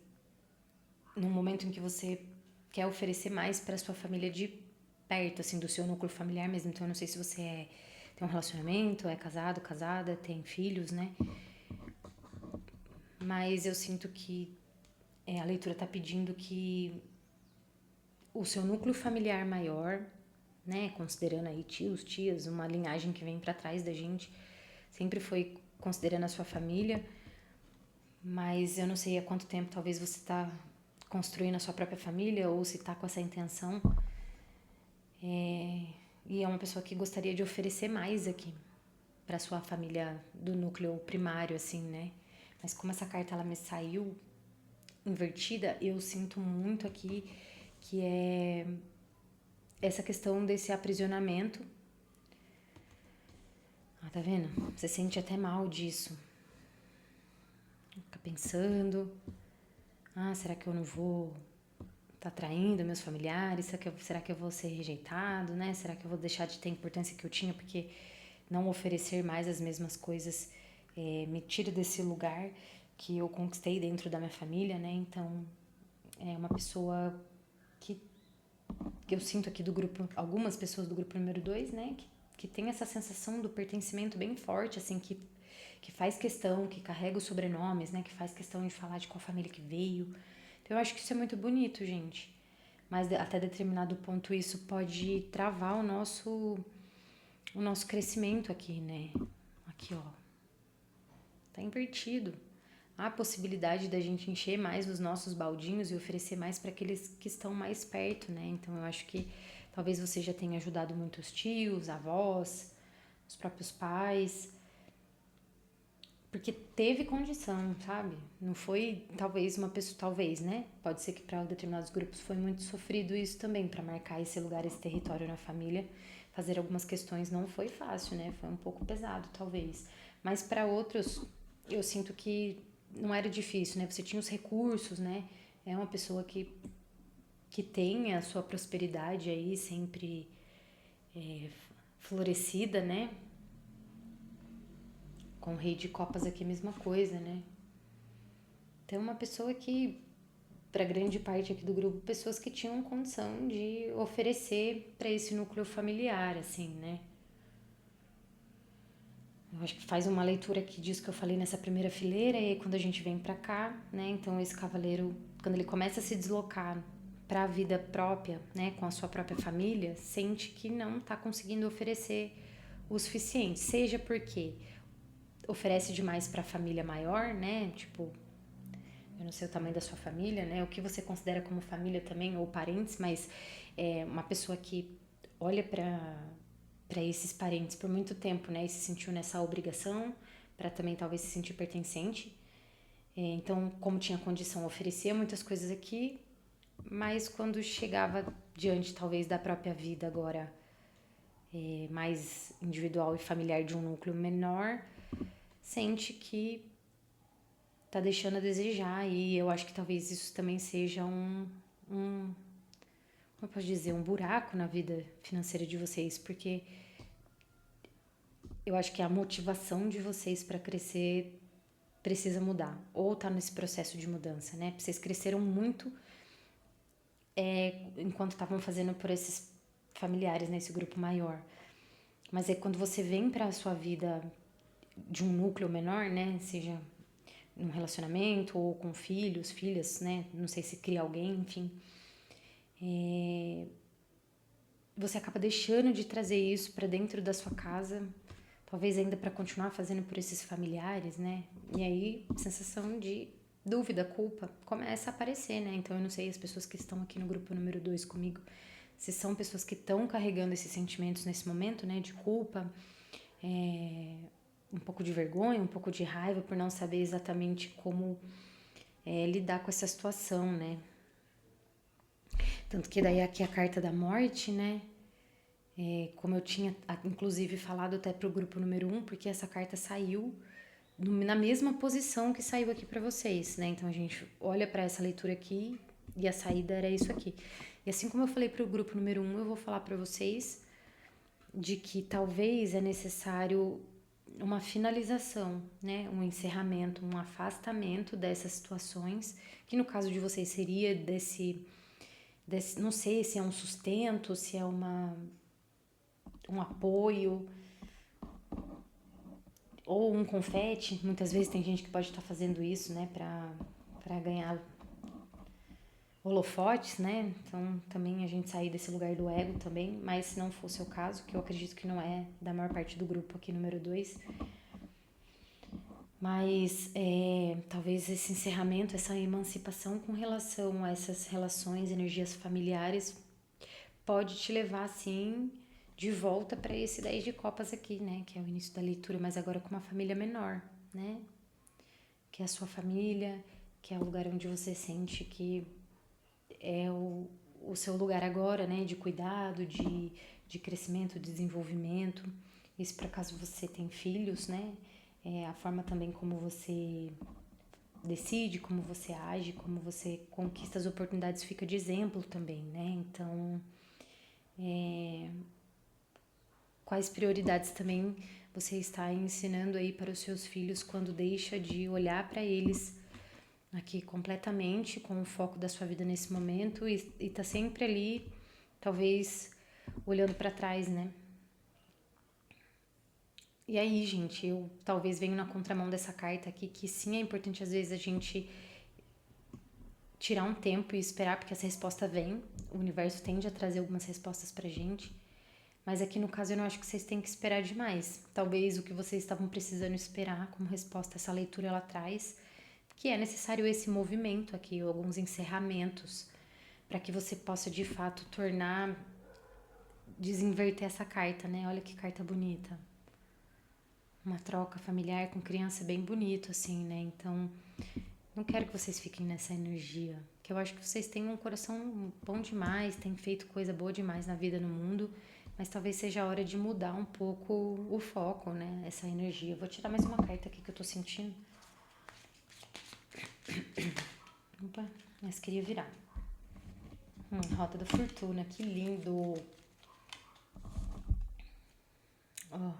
Speaker 1: num momento em que você quer oferecer mais para sua família de perto, assim, do seu núcleo familiar mesmo. Então eu não sei se você tem um relacionamento, é casado, casada, tem filhos, né? Mas eu sinto que a leitura tá pedindo que o seu núcleo familiar maior, né, considerando aí tios, tias, uma linhagem que vem para trás da gente, sempre foi considerando a sua família, mas eu não sei há quanto tempo talvez você está construindo a sua própria família ou se está com essa intenção. E é uma pessoa que gostaria de oferecer mais aqui para sua família do núcleo primário, assim, né? Mas como essa carta ela me saiu invertida, eu sinto muito aqui que é essa questão desse aprisionamento. Ah, tá vendo? Você sente até mal disso. Fica pensando, será que eu não vou tá traindo meus familiares? Será que eu vou ser rejeitado, né? Será que eu vou deixar de ter a importância que eu tinha porque não oferecer mais as mesmas coisas me tira desse lugar que eu conquistei dentro da minha família, né? Então, é uma pessoa que eu sinto aqui do grupo, algumas pessoas do grupo número 2, né? Que tem essa sensação do pertencimento bem forte, assim, que faz questão, que carrega os sobrenomes, né? Que faz questão de falar de qual família que veio. Então, eu acho que isso é muito bonito, gente. Mas até determinado ponto isso pode travar o nosso crescimento aqui, né? Aqui, ó. Tá invertido. Há a possibilidade da gente encher mais os nossos baldinhos e oferecer mais para aqueles que estão mais perto, né? Então eu acho que talvez você já tenha ajudado muitos tios, avós, os próprios pais, porque teve condição, sabe? Não foi talvez uma pessoa, talvez, né? Pode ser que para determinados grupos foi muito sofrido isso também, para marcar esse lugar, esse território na família. Fazer algumas questões não foi fácil, né? Foi um pouco pesado, talvez. Mas para outros, eu sinto que não era difícil, né? Você tinha os recursos, né? É uma pessoa que tem a sua prosperidade aí sempre florescida, né? Com o rei de copas aqui, mesma coisa, né? Então, uma pessoa que, para grande parte aqui do grupo, pessoas que tinham condição de oferecer para esse núcleo familiar, assim, né? Eu acho que faz uma leitura aqui disso que eu falei nessa primeira fileira, e aí quando a gente vem para cá, né? Então, esse cavaleiro, quando ele começa a se deslocar para a vida própria, né? Com a sua própria família, sente que não está conseguindo oferecer o suficiente, seja porque oferece demais para a família maior, né? Tipo, eu não sei o tamanho da sua família, né? O que você considera como família também, ou parentes, mas é uma pessoa que olha para esses parentes por muito tempo, né? E se sentiu nessa obrigação para também talvez se sentir pertencente. Então, como tinha condição, oferecia muitas coisas aqui, mas quando chegava diante talvez da própria vida agora mais individual e familiar de um núcleo menor, sente que tá deixando a desejar, e eu acho que talvez isso também seja como eu posso dizer, um buraco na vida financeira de vocês, porque eu acho que a motivação de vocês para crescer precisa mudar, ou tá nesse processo de mudança, né? Vocês cresceram muito enquanto estavam fazendo por esses familiares, né? Esse grupo maior. Mas é quando você vem para a sua vida de um núcleo menor, né? Seja num relacionamento ou com filhos, filhas, né? Não sei se cria alguém, enfim. Você acaba deixando de trazer isso para dentro da sua casa, talvez ainda para continuar fazendo por esses familiares, né? E aí, sensação de dúvida, culpa, começa a aparecer, né? Então, eu não sei, as pessoas que estão aqui no grupo número 2 comigo, se são pessoas que estão carregando esses sentimentos nesse momento, né? De culpa, um pouco de vergonha, um pouco de raiva por não saber exatamente como lidar com essa situação, né? Tanto que daí aqui a carta da morte, né? Como eu tinha inclusive falado até pro grupo número 1, porque essa carta saiu na mesma posição que saiu aqui para vocês, né? Então a gente olha para essa leitura aqui e a saída era isso aqui. E assim como eu falei pro grupo número 1, eu vou falar para vocês de que talvez é necessário uma finalização, né? Um encerramento, um afastamento dessas situações, que no caso de vocês seria desse não sei se é um sustento, se é um apoio ou um confete. Muitas vezes tem gente que pode estar fazendo isso, né, para ganhar holofotes, né? Então também a gente sair desse lugar do ego também, mas se não for o seu caso, que eu acredito que não é da maior parte do grupo aqui número 2, mas talvez esse encerramento, essa emancipação com relação a essas relações, energias familiares, pode te levar, sim, de volta para esse 10 de copas aqui, né? Que é o início da leitura, mas agora com uma família menor, né? Que é a sua família, que é o lugar onde você sente que é o seu lugar agora, né? De cuidado, de crescimento, de desenvolvimento. Isso para caso você tem filhos, né? A forma também como você decide, como você age, como você conquista as oportunidades fica de exemplo também, né? Então, quais prioridades também você está ensinando aí para os seus filhos quando deixa de olhar para eles aqui completamente com o foco da sua vida nesse momento e tá sempre ali, talvez olhando para trás, né? E aí, gente, eu talvez venho na contramão dessa carta aqui, que sim, é importante às vezes a gente tirar um tempo e esperar, porque essa resposta vem. O universo tende a trazer algumas respostas pra gente. Mas aqui no caso eu não acho que vocês têm que esperar demais. Talvez o que vocês estavam precisando esperar como resposta a essa leitura ela traz, que é necessário esse movimento aqui, alguns encerramentos, para que você possa de fato desinverter essa carta, né? Olha que carta bonita. Uma troca familiar com criança bem bonito, assim, né? Então, não quero que vocês fiquem nessa energia. Que eu acho que vocês têm um coração bom demais, têm feito coisa boa demais na vida, no mundo. Mas talvez seja a hora de mudar um pouco o foco, né? Essa energia. Eu vou tirar mais uma carta aqui que eu tô sentindo. Opa, mas queria virar. Rota da Fortuna, que lindo. Ó.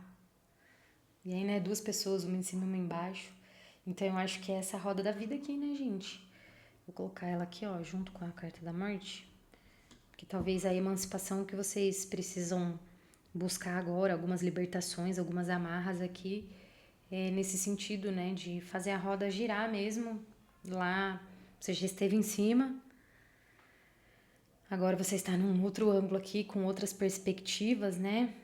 Speaker 1: E aí, né, 2 pessoas, uma em cima e uma embaixo. Então eu acho que é essa roda da vida aqui, né, gente? Vou colocar ela aqui, ó, junto com a carta da morte. Que talvez a emancipação que vocês precisam buscar agora, algumas libertações, algumas amarras aqui, nesse sentido, né, de fazer a roda girar mesmo. Lá você já esteve em cima, agora você está num outro ângulo aqui, com outras perspectivas, né?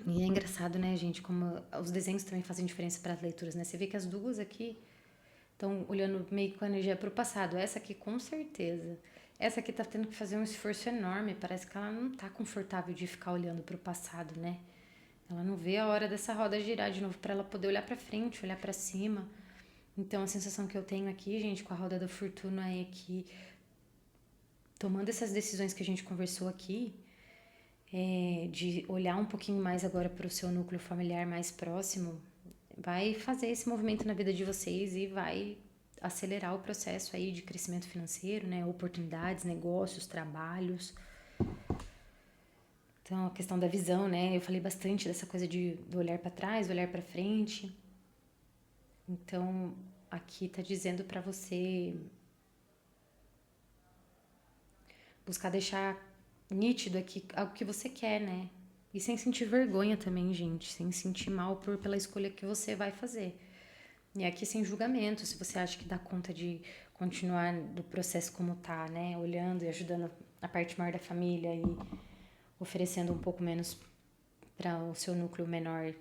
Speaker 1: E é engraçado, né, gente, como os desenhos também fazem diferença para as leituras, né? Você vê que as duas aqui estão olhando meio com a energia para o passado. Essa aqui, com certeza. Essa aqui tá tendo que fazer um esforço enorme. Parece que ela não tá confortável de ficar olhando para o passado, né? Ela não vê a hora dessa roda girar de novo para ela poder olhar para frente, olhar para cima. Então, a sensação que eu tenho aqui, gente, com a roda da fortuna é que tomando essas decisões que a gente conversou aqui, de olhar um pouquinho mais agora para o seu núcleo familiar mais próximo, vai fazer esse movimento na vida de vocês e vai acelerar o processo aí de crescimento financeiro, né? Oportunidades, negócios, trabalhos. Então, a questão da visão, né? Eu falei bastante dessa coisa do olhar para trás, olhar para frente. Então, aqui tá dizendo para você buscar deixar nítido aqui algo que você quer, né? E sem sentir vergonha também, gente. Sem sentir mal pela escolha que você vai fazer. E aqui sem julgamento, se você acha que dá conta de continuar do processo como tá, né? Olhando e ajudando a parte maior da família e oferecendo um pouco menos para o seu núcleo menor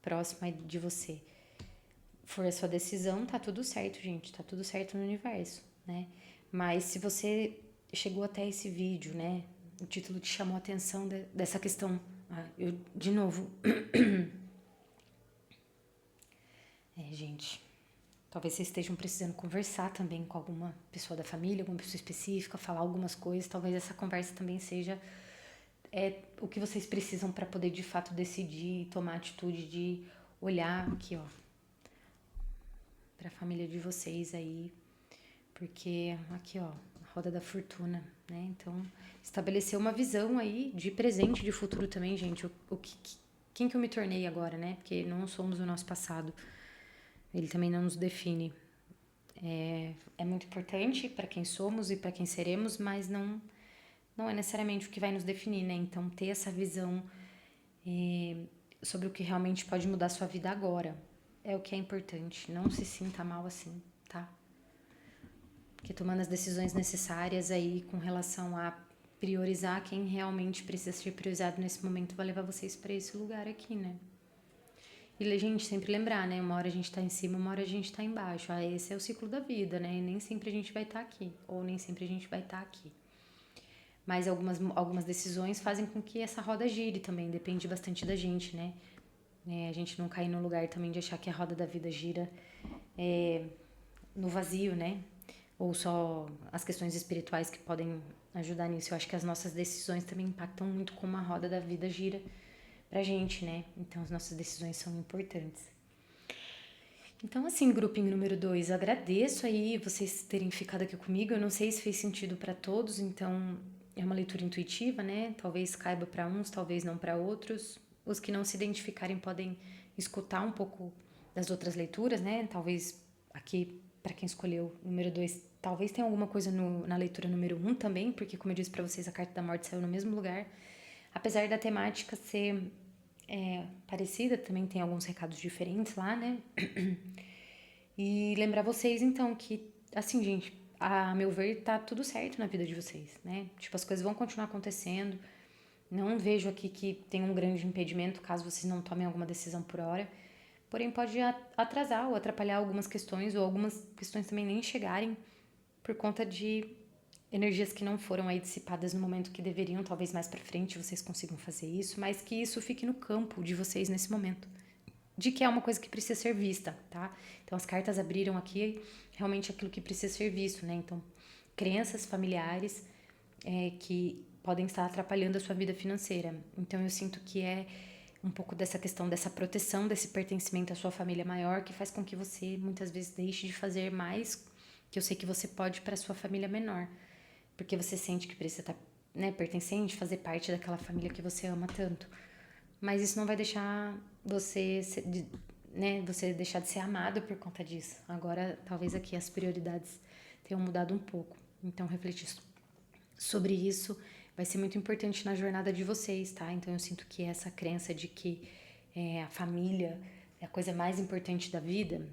Speaker 1: próximo de você. For a sua decisão, tá tudo certo, gente. Tá tudo certo no universo, né? Mas se você chegou até esse vídeo, né? O título te chamou a atenção dessa questão. De novo, Gente, talvez vocês estejam precisando conversar também com alguma pessoa da família, alguma pessoa específica, falar algumas coisas. Talvez essa conversa também seja o que vocês precisam para poder de fato decidir e tomar a atitude de olhar aqui, ó, para a família de vocês aí, porque aqui, ó, a roda da fortuna, né? Então, estabelecer uma visão aí de presente, de futuro também, gente. Quem que eu me tornei agora, né? Porque não somos o nosso passado. Ele também não nos define. É muito importante para quem somos e para quem seremos, mas não é necessariamente o que vai nos definir, né? Então, ter essa visão sobre o que realmente pode mudar a sua vida agora é o que é importante. Não se sinta mal assim, tá? Porque tomando as decisões necessárias aí com relação a priorizar quem realmente precisa ser priorizado nesse momento vai levar vocês para esse lugar aqui, né? E, gente, sempre lembrar, né? Uma hora a gente tá em cima, uma hora a gente tá embaixo. Esse é o ciclo da vida, né? E nem sempre a gente vai estar aqui. Ou nem sempre a gente vai estar aqui. Mas algumas decisões fazem com que essa roda gire também. Depende bastante da gente, né? A gente não cair no lugar também de achar que a roda da vida gira no vazio, né? Ou só as questões espirituais que podem ajudar nisso. Eu acho que as nossas decisões também impactam muito como a roda da vida gira pra gente, né? Então as nossas decisões são importantes. Então, assim, grupinho número 2, agradeço aí vocês terem ficado aqui comigo. Eu não sei se fez sentido para todos, então é uma leitura intuitiva, né? Talvez caiba para uns, talvez não para outros. Os que não se identificarem podem escutar um pouco das outras leituras, né? Talvez aqui, para quem escolheu o número 2, talvez tenha alguma coisa na leitura número 1 também, porque, como eu disse para vocês, a carta da morte saiu no mesmo lugar. Apesar da temática ser parecida, também tem alguns recados diferentes lá, né? E lembrar vocês, então, que, assim, gente, a meu ver, tá tudo certo na vida de vocês, né? Tipo, as coisas vão continuar acontecendo. Não vejo aqui que tem um grande impedimento caso vocês não tomem alguma decisão por hora. Porém, pode atrasar ou atrapalhar algumas questões, ou algumas questões também nem chegarem por conta de energias que não foram aí dissipadas no momento que deveriam. Talvez mais pra frente vocês consigam fazer isso, mas que isso fique no campo de vocês nesse momento. De que é uma coisa que precisa ser vista, tá? Então, as cartas abriram aqui realmente aquilo que precisa ser visto, né? Então, crenças familiares que podem estar atrapalhando a sua vida financeira. Então, eu sinto que é um pouco dessa questão, dessa proteção, desse pertencimento à sua família maior, que faz com que você, muitas vezes, deixe de fazer mais que eu sei que você pode para sua família menor. Porque você sente que precisa estar, né, pertencente, fazer parte daquela família que você ama tanto. Mas isso não vai deixar você, né, você deixar de ser amado por conta disso. Agora, talvez aqui as prioridades tenham mudado um pouco. Então, refletir sobre isso vai ser muito importante na jornada de vocês, tá? Então, eu sinto que essa crença de que a família é a coisa mais importante da vida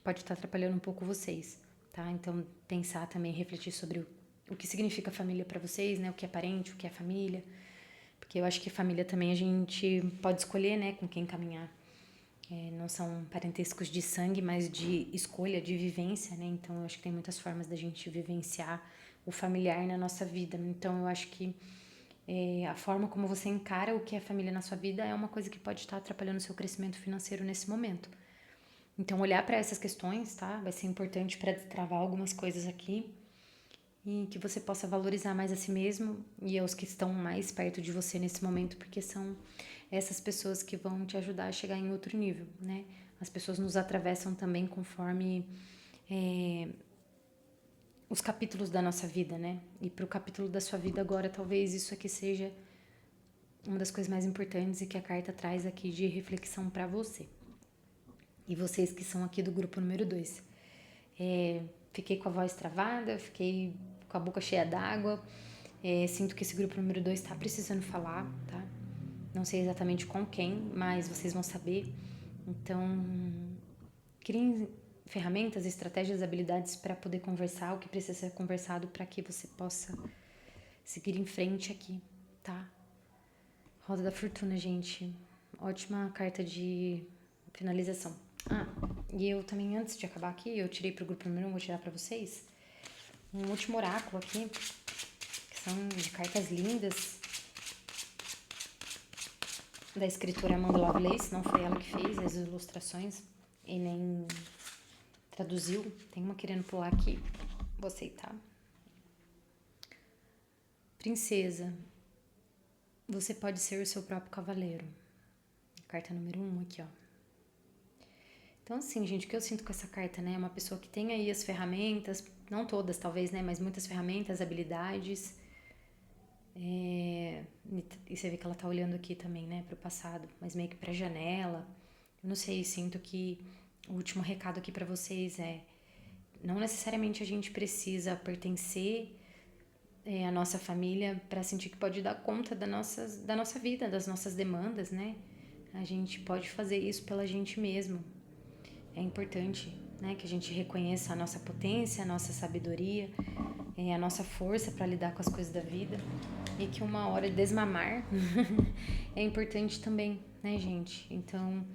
Speaker 1: pode estar atrapalhando um pouco vocês, tá? Então, pensar também, refletir sobre o que significa família para vocês, né? O que é parente, o que é família. Porque eu acho que família também a gente pode escolher, né? Com quem caminhar. Não são parentescos de sangue, mas de escolha, de vivência, né? Então, eu acho que tem muitas formas da gente vivenciar o familiar na nossa vida. Então, eu acho que a forma como você encara o que é família na sua vida é uma coisa que pode estar atrapalhando o seu crescimento financeiro nesse momento. Então, olhar para essas questões, tá? Vai ser importante para destravar algumas coisas aqui e que você possa valorizar mais a si mesmo e aos que estão mais perto de você nesse momento, porque são essas pessoas que vão te ajudar a chegar em outro nível, né? As pessoas nos atravessam também conforme os capítulos da nossa vida, né? E pro capítulo da sua vida agora, talvez isso aqui seja uma das coisas mais importantes e que a carta traz aqui de reflexão para você. E vocês que são aqui do grupo número 2. Fiquei com a voz travada, fiquei com a boca cheia d'água. Sinto que esse grupo número 2 está precisando falar, tá? Não sei exatamente com quem, mas vocês vão saber. Então, criem ferramentas, estratégias, habilidades para poder conversar o que precisa ser conversado para que você possa seguir em frente aqui, tá? Roda da Fortuna, gente. Ótima carta de finalização. E eu também, antes de acabar aqui, eu tirei pro grupo número 1, vou tirar pra vocês um último oráculo aqui, que são de cartas lindas, da escritora Amanda Lovelace. Não foi ela que fez as ilustrações. e nem traduziu. Tem uma querendo pular aqui. Vou aceitar. Princesa, você pode ser o seu próprio cavaleiro. Carta número 1 aqui, ó. Então, assim, gente, o que eu sinto com essa carta, né? É uma pessoa que tem aí as ferramentas, não todas, talvez, né? Mas muitas ferramentas, habilidades. E você vê que ela tá olhando aqui também, né? Pro passado, mas meio que pra janela. Eu não sei, sinto que o último recado aqui pra vocês é: não necessariamente a gente precisa pertencer à nossa família para sentir que pode dar conta da nossa vida, das nossas demandas, né? A gente pode fazer isso pela gente mesmo. É importante, né, que a gente reconheça a nossa potência, a nossa sabedoria, a nossa força para lidar com as coisas da vida, e que uma hora desmamar é importante também, né, gente? Então,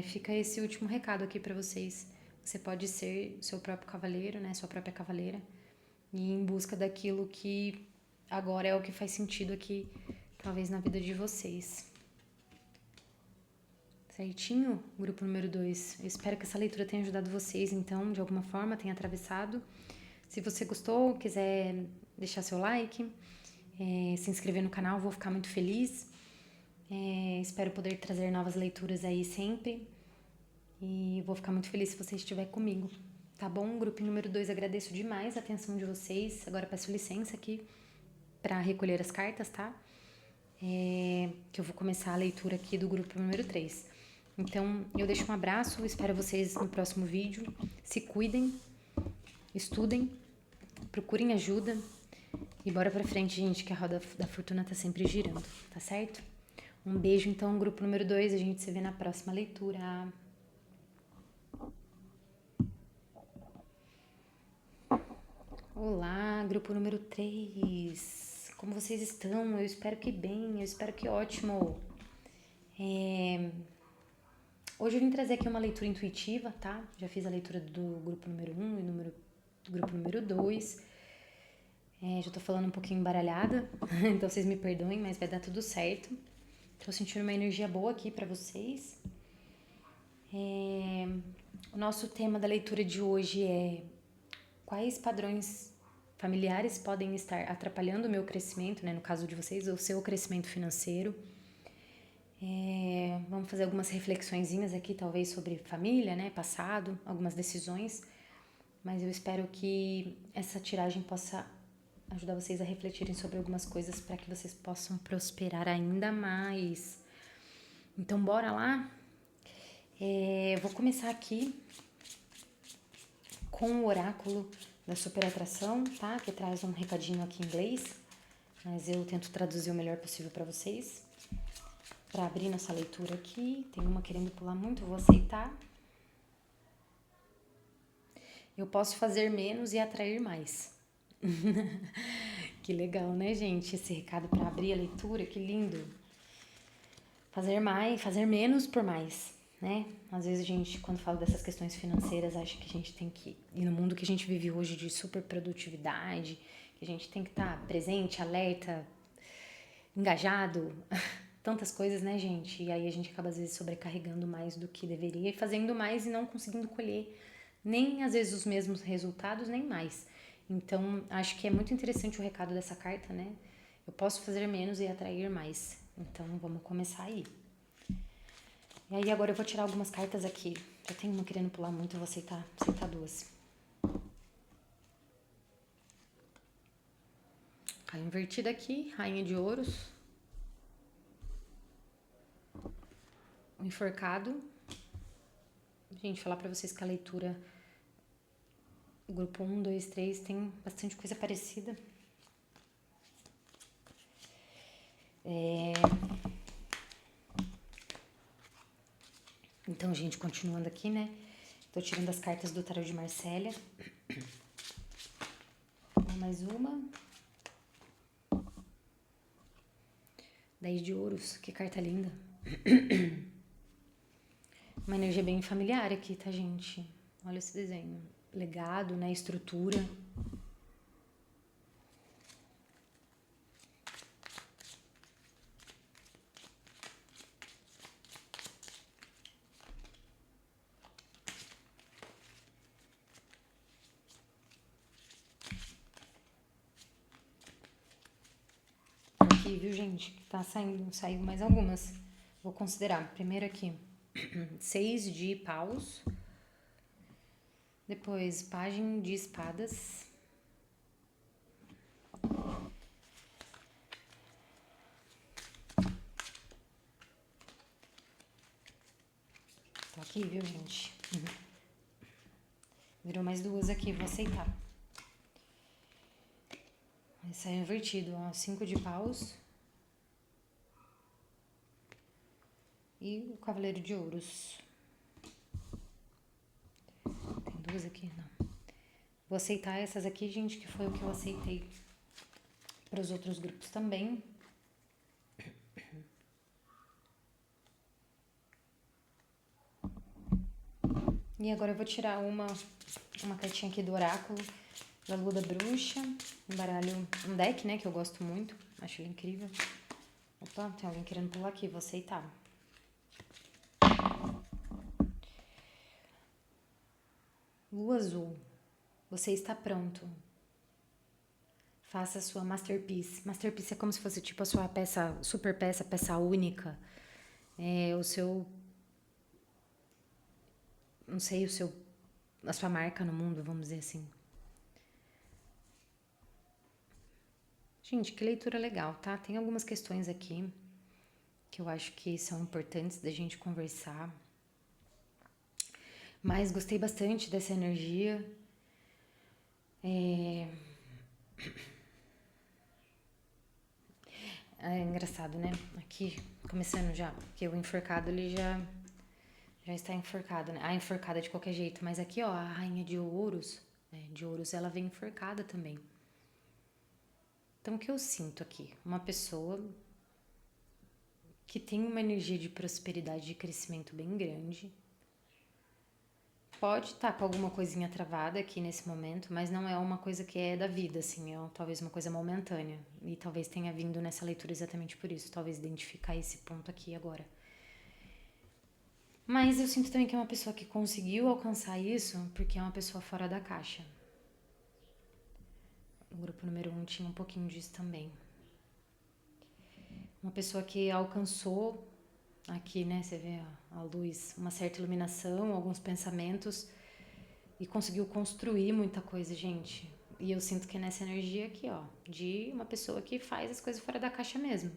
Speaker 1: fica esse último recado aqui para vocês. Você pode ser seu próprio cavaleiro, né, sua própria cavaleira, e ir em busca daquilo que agora é o que faz sentido aqui, talvez na vida de vocês. Certinho? Grupo número 2. Eu espero que essa leitura tenha ajudado vocês, então, de alguma forma, tenha atravessado. Se você gostou, quiser deixar seu like, se inscrever no canal, vou ficar muito feliz. Espero poder trazer novas leituras aí sempre. E vou ficar muito feliz se você estiver comigo. Tá bom? Grupo número 2, agradeço demais a atenção de vocês. Agora peço licença aqui para recolher as cartas, tá? Que eu vou começar a leitura aqui do grupo número 3. Então, eu deixo um abraço, espero vocês no próximo vídeo. Se cuidem, estudem, procurem ajuda e bora pra frente, gente, que a roda da fortuna tá sempre girando, tá certo? Um beijo, então, grupo número 2, a gente se vê na próxima leitura. Olá, grupo número 3. Como vocês estão? Eu espero que bem, eu espero que ótimo. Hoje eu vim trazer aqui uma leitura intuitiva, tá? Já fiz a leitura do grupo número 1 e do grupo número 2. Já tô falando um pouquinho embaralhada, então vocês me perdoem, mas vai dar tudo certo. Tô sentindo uma energia boa aqui pra vocês. O nosso tema da leitura de hoje é: quais padrões familiares podem estar atrapalhando o meu crescimento, né? No caso de vocês, o seu crescimento financeiro. Vamos fazer algumas reflexõezinhas aqui, talvez sobre família, né? Passado, algumas decisões. Mas eu espero que essa tiragem possa ajudar vocês a refletirem sobre algumas coisas para que vocês possam prosperar ainda mais. Então, bora lá? Eu vou começar aqui com o oráculo da super atração, tá? Que traz um recadinho aqui em inglês, mas eu tento traduzir o melhor possível para vocês. Para abrir nossa leitura aqui, tem uma querendo pular muito, vou aceitar. Eu posso fazer menos e atrair mais. Que legal, né, gente? Esse recado para abrir a leitura, que lindo. Fazer mais, fazer menos por mais, né? Às vezes a gente, quando fala dessas questões financeiras, acha que a gente tem que ir no mundo que a gente vive hoje de super produtividade, que a gente tem que estar presente, alerta, engajado, tantas coisas, né, gente? E aí a gente acaba às vezes sobrecarregando mais do que deveria e fazendo mais e não conseguindo colher nem às vezes os mesmos resultados, nem mais. Então, acho que é muito interessante o recado dessa carta, né? Eu posso fazer menos e atrair mais. Então, vamos começar aí. E aí, agora eu vou tirar algumas cartas aqui. Já tem uma querendo pular muito, eu vou aceitar duas. Rainha invertida aqui, rainha de ouros. O enforcado. Gente, falar pra vocês que a leitura, o grupo 1, 2, 3, tem bastante coisa parecida. Então, gente, continuando aqui, né? Tô tirando as cartas do tarô de Marsella. Mais uma. 10 de ouros, que carta linda. Uma energia bem familiar aqui, tá, gente? Olha esse desenho. Legado, né? Estrutura. aqui, viu, gente? Que tá saiu mais algumas. Vou considerar. Primeiro aqui, 6 de paus. Depois, pajem de espadas. Tô aqui, viu, gente? Virou mais duas aqui, vou aceitar. Esse é invertido, ó. 5 de paus. E o cavaleiro de ouros. Tem duas aqui? Não. Vou aceitar essas aqui, gente, que foi o que eu aceitei para os outros grupos também. E agora eu vou tirar uma cartinha aqui do oráculo da Lua da Bruxa. Um baralho, um deck, né, que eu gosto muito. Acho ele incrível. Opa, tem alguém querendo pular aqui, vou aceitar. Lua azul, você está pronto. Faça a sua masterpiece. Masterpiece é como se fosse tipo a sua peça, super peça, peça única. É o seu, não sei, a sua marca no mundo, vamos dizer assim. Gente, que leitura legal, tá? Tem algumas questões aqui que eu acho que são importantes da gente conversar. Mas gostei bastante dessa energia. É engraçado, né? Aqui, começando já, porque o enforcado ele já está enforcado, né? A enforcada de qualquer jeito, mas aqui, ó, a rainha de ouros, né? De ouros, ela vem enforcada também. Então, o que eu sinto aqui? Uma pessoa que tem uma energia de prosperidade e de crescimento bem grande. Pode estar com alguma coisinha travada aqui nesse momento, mas não é uma coisa que é da vida, assim, é talvez uma coisa momentânea. E talvez tenha vindo nessa leitura exatamente por isso, talvez identificar esse ponto aqui agora. Mas eu sinto também que é uma pessoa que conseguiu alcançar isso porque é uma pessoa fora da caixa. O grupo número 1 tinha um pouquinho disso também. Uma pessoa que alcançou aqui, né, você vê a luz, uma certa iluminação, alguns pensamentos e conseguiu construir muita coisa, gente. E eu sinto que é nessa energia aqui, ó, de uma pessoa que faz as coisas fora da caixa mesmo.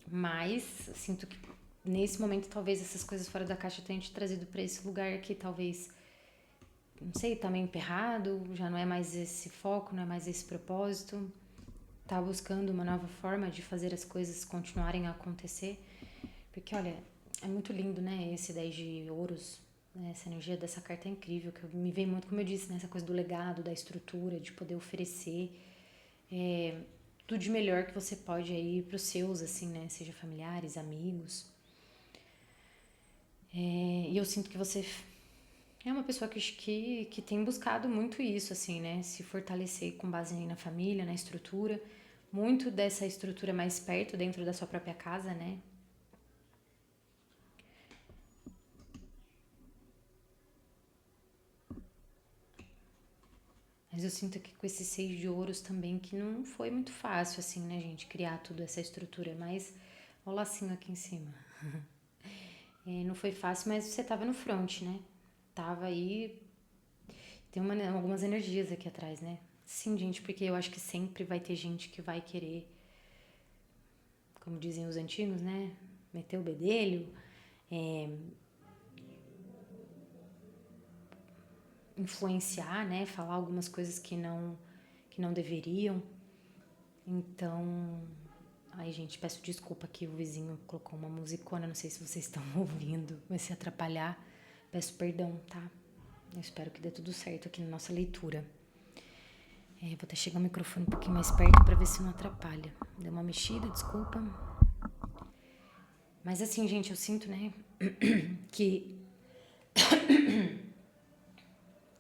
Speaker 1: Mas sinto que nesse momento talvez essas coisas fora da caixa tenham te trazido para esse lugar que talvez, não sei, tá meio emperrado, já não é mais esse foco, não é mais esse propósito. Tá buscando uma nova forma de fazer as coisas continuarem a acontecer. Porque, olha, é muito lindo, né, esse 10 de ouros, né, essa energia dessa carta é incrível, que me vem muito, como eu disse, né, essa coisa do legado, da estrutura, de poder oferecer tudo de melhor que você pode aí pros seus, assim, né, seja familiares, amigos. E eu sinto que você é uma pessoa que tem buscado muito isso, assim, né, se fortalecer com base na família, na estrutura, muito dessa estrutura mais perto, dentro da sua própria casa, né. Mas eu sinto que com esses 6 de ouros também, que não foi muito fácil, assim, né, gente, criar toda essa estrutura, mas o lacinho aqui em cima. Não foi fácil, mas você tava no front, né? Tava aí, tem algumas energias aqui atrás, né? Sim, gente, porque eu acho que sempre vai ter gente que vai querer, como dizem os antigos, né? Meter o bedelho, influenciar, né? Falar algumas coisas que não deveriam. Então, ai, gente, peço desculpa que o vizinho colocou uma musicona, não sei se vocês estão ouvindo, vai se atrapalhar. Peço perdão, tá? Eu espero que dê tudo certo aqui na nossa leitura. Vou até chegar o microfone um pouquinho mais perto pra ver se não atrapalha. Deu uma mexida, desculpa. Mas assim, gente, eu sinto, né, que...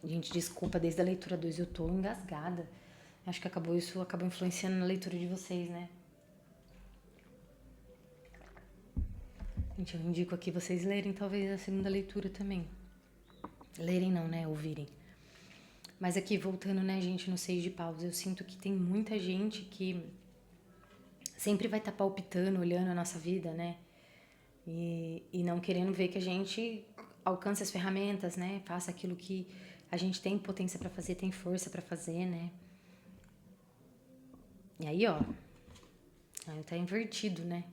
Speaker 1: Gente, desculpa, desde a leitura 2 eu tô engasgada. Acho que isso acabou influenciando na leitura de vocês, né? Gente, eu indico aqui vocês lerem talvez a segunda leitura também. Lerem não, né? Ouvirem. Mas aqui, voltando, né, gente, no 6 de paus, eu sinto que tem muita gente que sempre vai estar palpitando, olhando a nossa vida, né? E não querendo ver que a gente alcance as ferramentas, né? Faça aquilo que a gente tem potência pra fazer, tem força pra fazer, né? E aí, ó, aí tá invertido, né?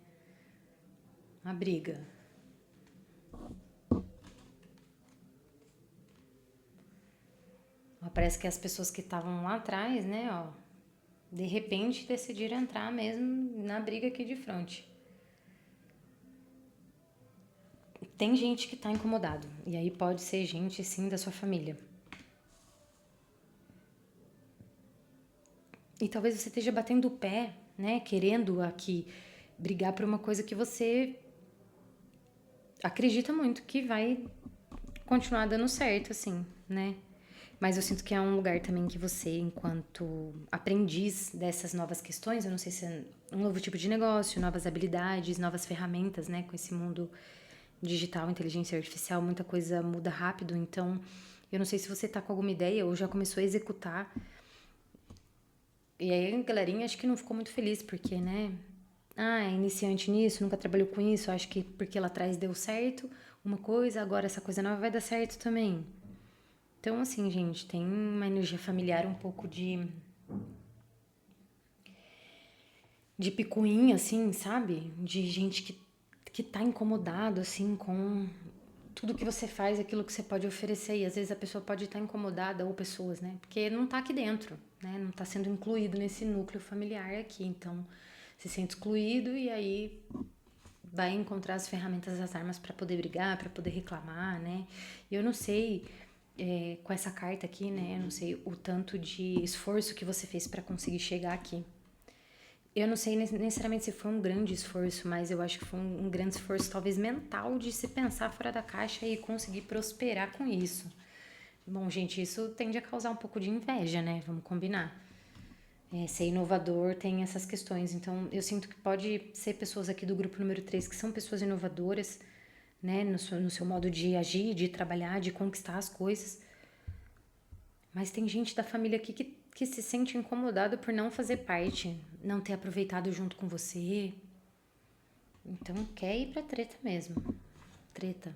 Speaker 1: Uma briga. Ó, parece que as pessoas que estavam lá atrás, né, ó, de repente decidiram entrar mesmo na briga aqui de frente. Tem gente que tá incomodado, e aí pode ser gente, sim, da sua família. E talvez você esteja batendo o pé, né, querendo aqui brigar por uma coisa que você acredita muito que vai continuar dando certo, assim, né? Mas eu sinto que é um lugar também que você, enquanto aprendiz dessas novas questões, eu não sei se é um novo tipo de negócio, novas habilidades, novas ferramentas, né? Com esse mundo digital, inteligência artificial, muita coisa muda rápido. Então, eu não sei se você tá com alguma ideia ou já começou a executar. E aí a galerinha acho que não ficou muito feliz, porque, né? Ah, é iniciante nisso, nunca trabalhou com isso, acho que porque lá atrás deu certo uma coisa, agora essa coisa nova vai dar certo também. Então, assim, gente, tem uma energia familiar um pouco de picuinha, assim, sabe? De gente que tá incomodado, assim, com tudo que você faz, aquilo que você pode oferecer. E às vezes a pessoa pode estar incomodada, ou pessoas, né? Porque não tá aqui dentro, né? Não tá sendo incluído nesse núcleo familiar aqui. Então, se sente excluído e aí vai encontrar as ferramentas, as armas para poder brigar, para poder reclamar, né? E eu não sei, com essa carta aqui, né? Eu não sei o tanto de esforço que você fez para conseguir chegar aqui. Eu não sei necessariamente se foi um grande esforço, mas eu acho que foi um grande esforço, talvez mental, de se pensar fora da caixa e conseguir prosperar com isso. Bom, gente, isso tende a causar um pouco de inveja, né? Vamos combinar. Ser inovador tem essas questões. Então, eu sinto que pode ser pessoas aqui do grupo número 3 que são pessoas inovadoras, né? No seu modo de agir, de trabalhar, de conquistar as coisas. Mas tem gente da família aqui que se sente incomodado por não fazer parte, não ter aproveitado junto com você. Então quer ir pra treta mesmo. Treta.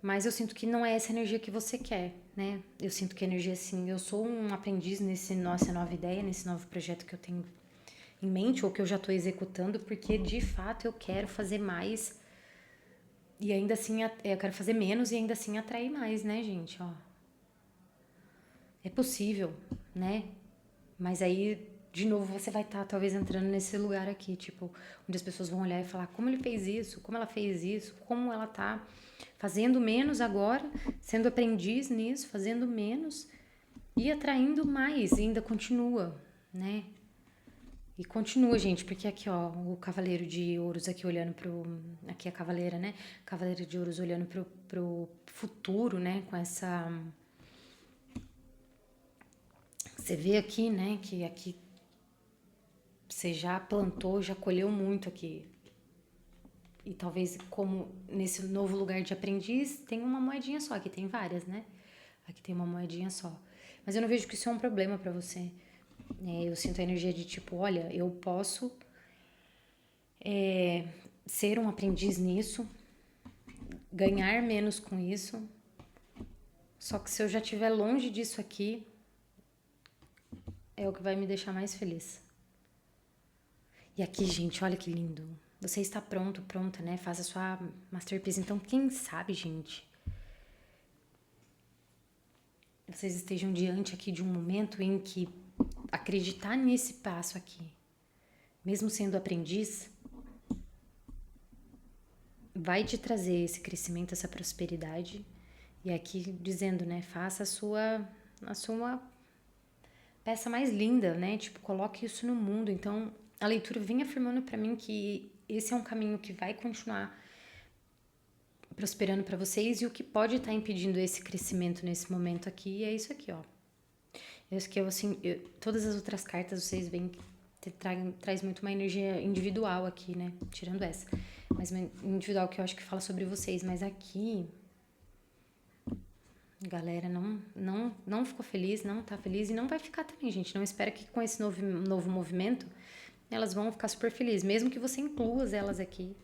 Speaker 1: Mas eu sinto que não é essa energia que você quer, né? Eu sinto que a energia assim, eu sou um aprendiz nessa nova ideia, nesse novo projeto que eu tenho em mente ou que eu já tô executando, porque de fato eu quero fazer mais e ainda assim eu quero fazer menos e ainda assim atrair mais, né, gente? Ó, é possível, né? Mas aí, de novo, você vai estar talvez entrando nesse lugar aqui, tipo, onde as pessoas vão olhar e falar como ele fez isso, como ela fez isso, como ela tá fazendo menos agora, sendo aprendiz nisso, fazendo menos e atraindo mais, e ainda continua, né? E continua, gente, porque aqui, ó, o Cavaleiro de Ouros aqui olhando pro. Aqui a Cavaleira, né? Cavaleiro de Ouros olhando pro futuro, né? Com essa. Você vê aqui, né? Que aqui você já plantou, já colheu muito aqui. E talvez como nesse novo lugar de aprendiz tem uma moedinha só, aqui tem várias, né? Aqui tem uma moedinha só. Mas eu não vejo que isso é um problema pra você. Eu sinto a energia de tipo, olha, eu posso ser um aprendiz nisso, ganhar menos com isso. Só que se eu já estiver longe disso aqui, é o que vai me deixar mais feliz. E aqui, gente, olha que lindo. Você está pronto, pronta, né? Faça a sua masterpiece. Então, quem sabe, gente, vocês estejam diante aqui de um momento em que acreditar nesse passo aqui, mesmo sendo aprendiz, vai te trazer esse crescimento, essa prosperidade. E aqui dizendo, né? Faça a sua peça mais linda, né? Tipo, coloque isso no mundo. Então, a leitura vem afirmando para mim que esse é um caminho que vai continuar prosperando para vocês e o que pode estar impedindo esse crescimento nesse momento aqui é isso aqui, ó. Isso que eu, assim, todas as outras cartas vocês veem que traz muito uma energia individual aqui, né? Tirando essa. Mas uma individual que eu acho que fala sobre vocês. Mas aqui Galera não ficou feliz, não tá feliz e não vai ficar também, gente. Não espera que com esse novo movimento elas vão ficar super felizes, mesmo que você inclua elas aqui.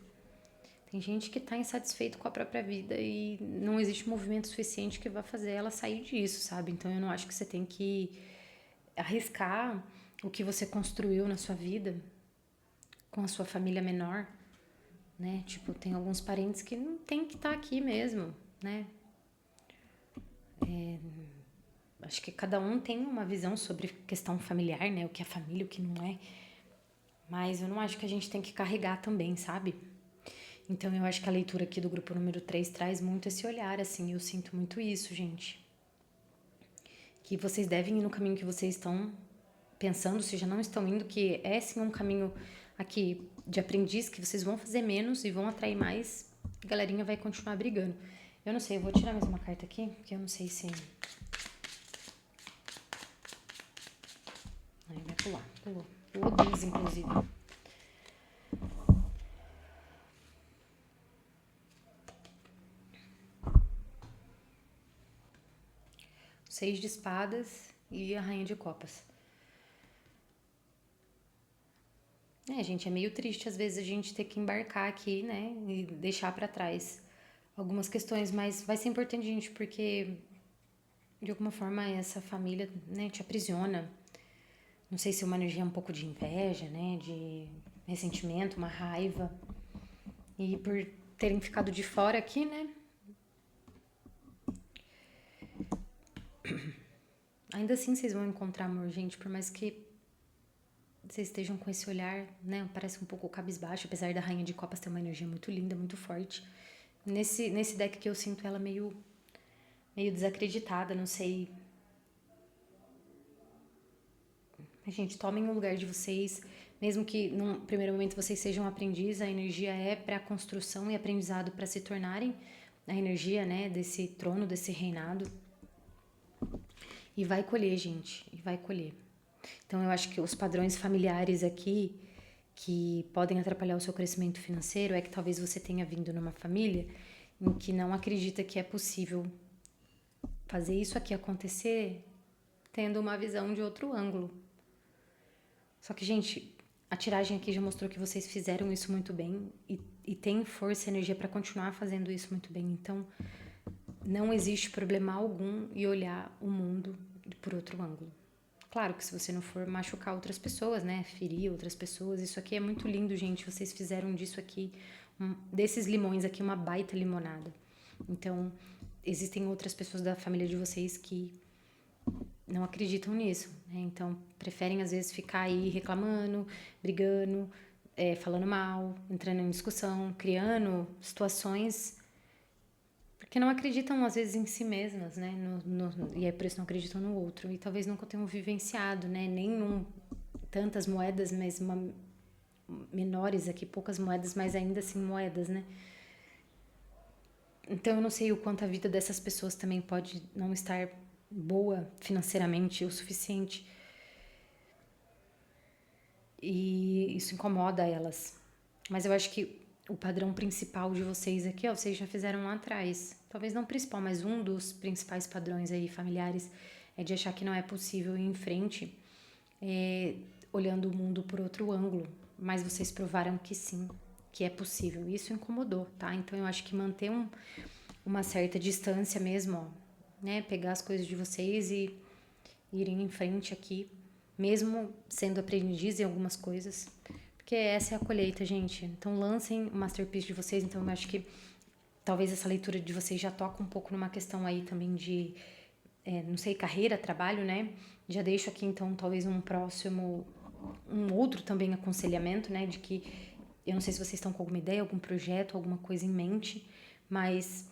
Speaker 1: Tem gente que tá insatisfeito com a própria vida e não existe movimento suficiente que vá fazer ela sair disso, sabe? Então eu não acho que você tem que arriscar o que você construiu na sua vida com a sua família menor, né? Tipo, tem alguns parentes que não tem que estar aqui mesmo, né? Acho que cada um tem uma visão sobre questão familiar, né? O que é família, o que não é. Mas eu não acho que a gente tem que carregar também, sabe? Então eu acho que a leitura aqui do grupo número 3 traz muito esse olhar, assim. Eu sinto muito isso, gente. Que vocês devem ir no caminho que vocês estão pensando, se já não estão indo, que é sim um caminho aqui de aprendiz, que vocês vão fazer menos e vão atrair mais. A galerinha vai continuar brigando. Eu não sei, eu vou tirar mais uma carta aqui, porque eu não sei se... Aí vai pular, pulou. Pulou 2, inclusive. Seis de espadas e a rainha de copas. Gente, é meio triste às vezes a gente ter que embarcar aqui, né, e deixar pra trás algumas questões, mas vai ser importante, gente, porque de alguma forma essa família, né, te aprisiona. Não sei se é uma energia um pouco de inveja, né, de ressentimento, uma raiva. E por terem ficado de fora aqui, né, ainda assim vocês vão encontrar amor, gente, por mais que vocês estejam com esse olhar, né, parece um pouco cabisbaixo, apesar da rainha de copas ter uma energia muito linda, muito forte. Nesse deck que eu sinto ela meio desacreditada, não sei. Gente, tomem o lugar de vocês, mesmo que num primeiro momento vocês sejam aprendiz, a energia é para construção e aprendizado para se tornarem a energia, né, desse trono, desse reinado. E vai colher, gente, e vai colher. Então eu acho que os padrões familiares aqui que podem atrapalhar o seu crescimento financeiro é que talvez você tenha vindo numa família em que não acredita que é possível fazer isso aqui acontecer tendo uma visão de outro ângulo. Só que, gente, a tiragem aqui já mostrou que vocês fizeram isso muito bem e tem força e energia para continuar fazendo isso muito bem. Então, não existe problema algum em olhar o mundo por outro ângulo. Claro que se você não for machucar outras pessoas, né, ferir outras pessoas, isso aqui é muito lindo, gente. Vocês fizeram disso aqui, desses limões aqui, uma baita limonada. Então, existem outras pessoas da família de vocês que não acreditam nisso, né? Então, preferem às vezes ficar aí reclamando, brigando, falando mal, entrando em discussão, criando situações porque não acreditam às vezes em si mesmas, né? E é por isso não acreditam no outro. E talvez nunca tenham vivenciado, né? Tantas moedas, mas menores aqui, poucas moedas, mas ainda assim moedas, né? Então eu não sei o quanto a vida dessas pessoas também pode não estar boa financeiramente o suficiente. E isso incomoda elas. Mas eu acho que o padrão principal de vocês aqui, ó, vocês já fizeram lá atrás. Talvez não o principal, mas um dos principais padrões aí familiares é de achar que não é possível ir em frente, olhando o mundo por outro ângulo. Mas vocês provaram que sim, que é possível. Isso incomodou, tá? Então eu acho que manter uma certa distância mesmo, ó, né? Pegar as coisas de vocês e irem em frente aqui, mesmo sendo aprendiz em algumas coisas. Porque essa é a colheita, gente. Então lancem o masterpiece de vocês. Então eu acho que talvez essa leitura de vocês já toca um pouco numa questão aí também de, não sei, carreira, trabalho, né? Já deixo aqui então talvez um outro também aconselhamento, né? De que, eu não sei se vocês estão com alguma ideia, algum projeto, alguma coisa em mente, mas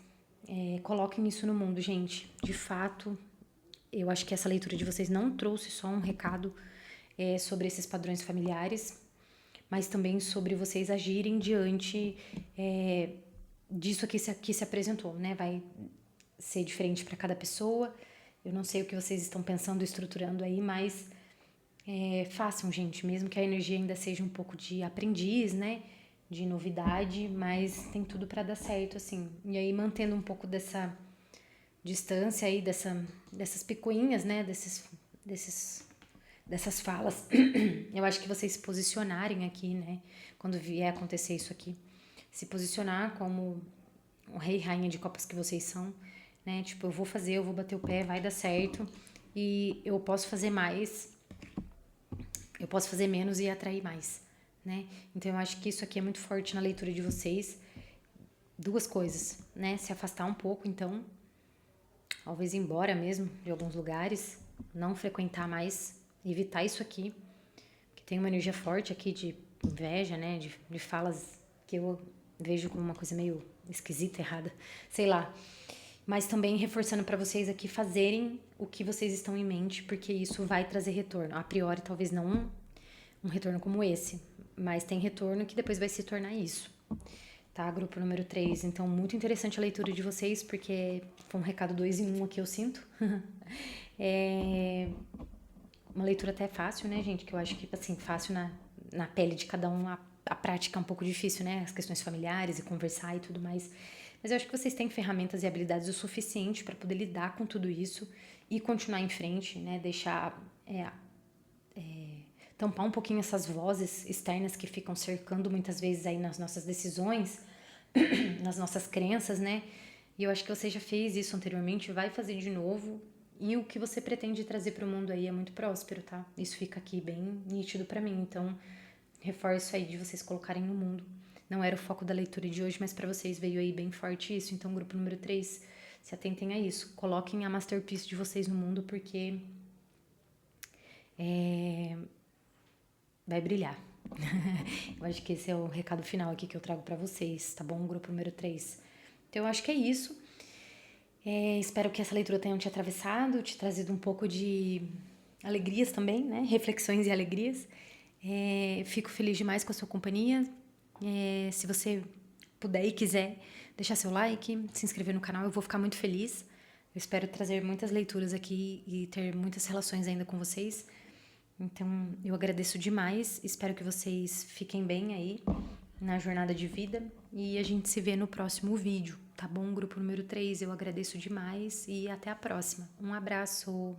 Speaker 1: coloquem isso no mundo, gente. De fato, eu acho que essa leitura de vocês não trouxe só um recado sobre esses padrões familiares, mas também sobre vocês agirem diante disso que se apresentou, né? Vai ser diferente para cada pessoa. Eu não sei o que vocês estão pensando, estruturando aí, mas façam, gente, mesmo que a energia ainda seja um pouco de aprendiz, né? De novidade, mas tem tudo para dar certo, assim. E aí, mantendo um pouco distância aí dessas picuinhas, né? Dessas falas. Eu acho que vocês se posicionarem aqui, né? Quando vier acontecer isso aqui. Se posicionar como o rei e rainha de copas que vocês são, né? Tipo, eu vou bater o pé, vai dar certo. E eu posso fazer mais, eu posso fazer menos e atrair mais, né? Então eu acho que isso aqui é muito forte na leitura de vocês. Duas coisas, né? Se afastar um pouco, então, talvez ir embora mesmo de alguns lugares, não frequentar mais, evitar isso aqui, que tem uma energia forte aqui de inveja, né? De falas que eu vejo como uma coisa meio esquisita, errada, sei lá. Mas também reforçando para vocês aqui fazerem o que vocês estão em mente, porque isso vai trazer retorno. A priori, talvez não um retorno como esse, mas tem retorno que depois vai se tornar isso. Tá? Grupo número 3. Então, muito interessante a leitura de vocês, porque foi um recado 2 em 1 aqui, eu sinto. É uma leitura até fácil, né, gente? Que eu acho que, assim, fácil na pele de cada um. A prática é um pouco difícil, né? As questões familiares e conversar e tudo mais. Mas eu acho que vocês têm ferramentas e habilidades o suficiente para poder lidar com tudo isso e continuar em frente, né? Deixar tampar um pouquinho essas vozes externas que ficam cercando muitas vezes aí nas nossas decisões, nas nossas crenças, né? E eu acho que você já fez isso anteriormente, vai fazer de novo. E o que você pretende trazer para o mundo aí é muito próspero, tá? Isso fica aqui bem nítido para mim. Então, reforço aí de vocês colocarem no mundo. Não era o foco da leitura de hoje, mas para vocês veio aí bem forte isso. Então, grupo número 3, se atentem a isso. Coloquem a masterpiece de vocês no mundo, porque vai brilhar. Eu acho que esse é o recado final aqui que eu trago para vocês, tá bom? Grupo número 3. Então, eu acho que é isso. Espero que essa leitura tenha te atravessado, te trazido um pouco de alegrias também, né? Reflexões e alegrias. Fico feliz demais com a sua companhia. Se você puder e quiser deixar seu like, se inscrever no canal, eu vou ficar muito feliz. Eu espero trazer muitas leituras aqui e ter muitas relações ainda com vocês. Então, eu agradeço demais. Espero que vocês fiquem bem aí na jornada de vida. E a gente se vê no próximo vídeo, tá bom? Grupo número 3, eu agradeço demais e até a próxima. Um abraço!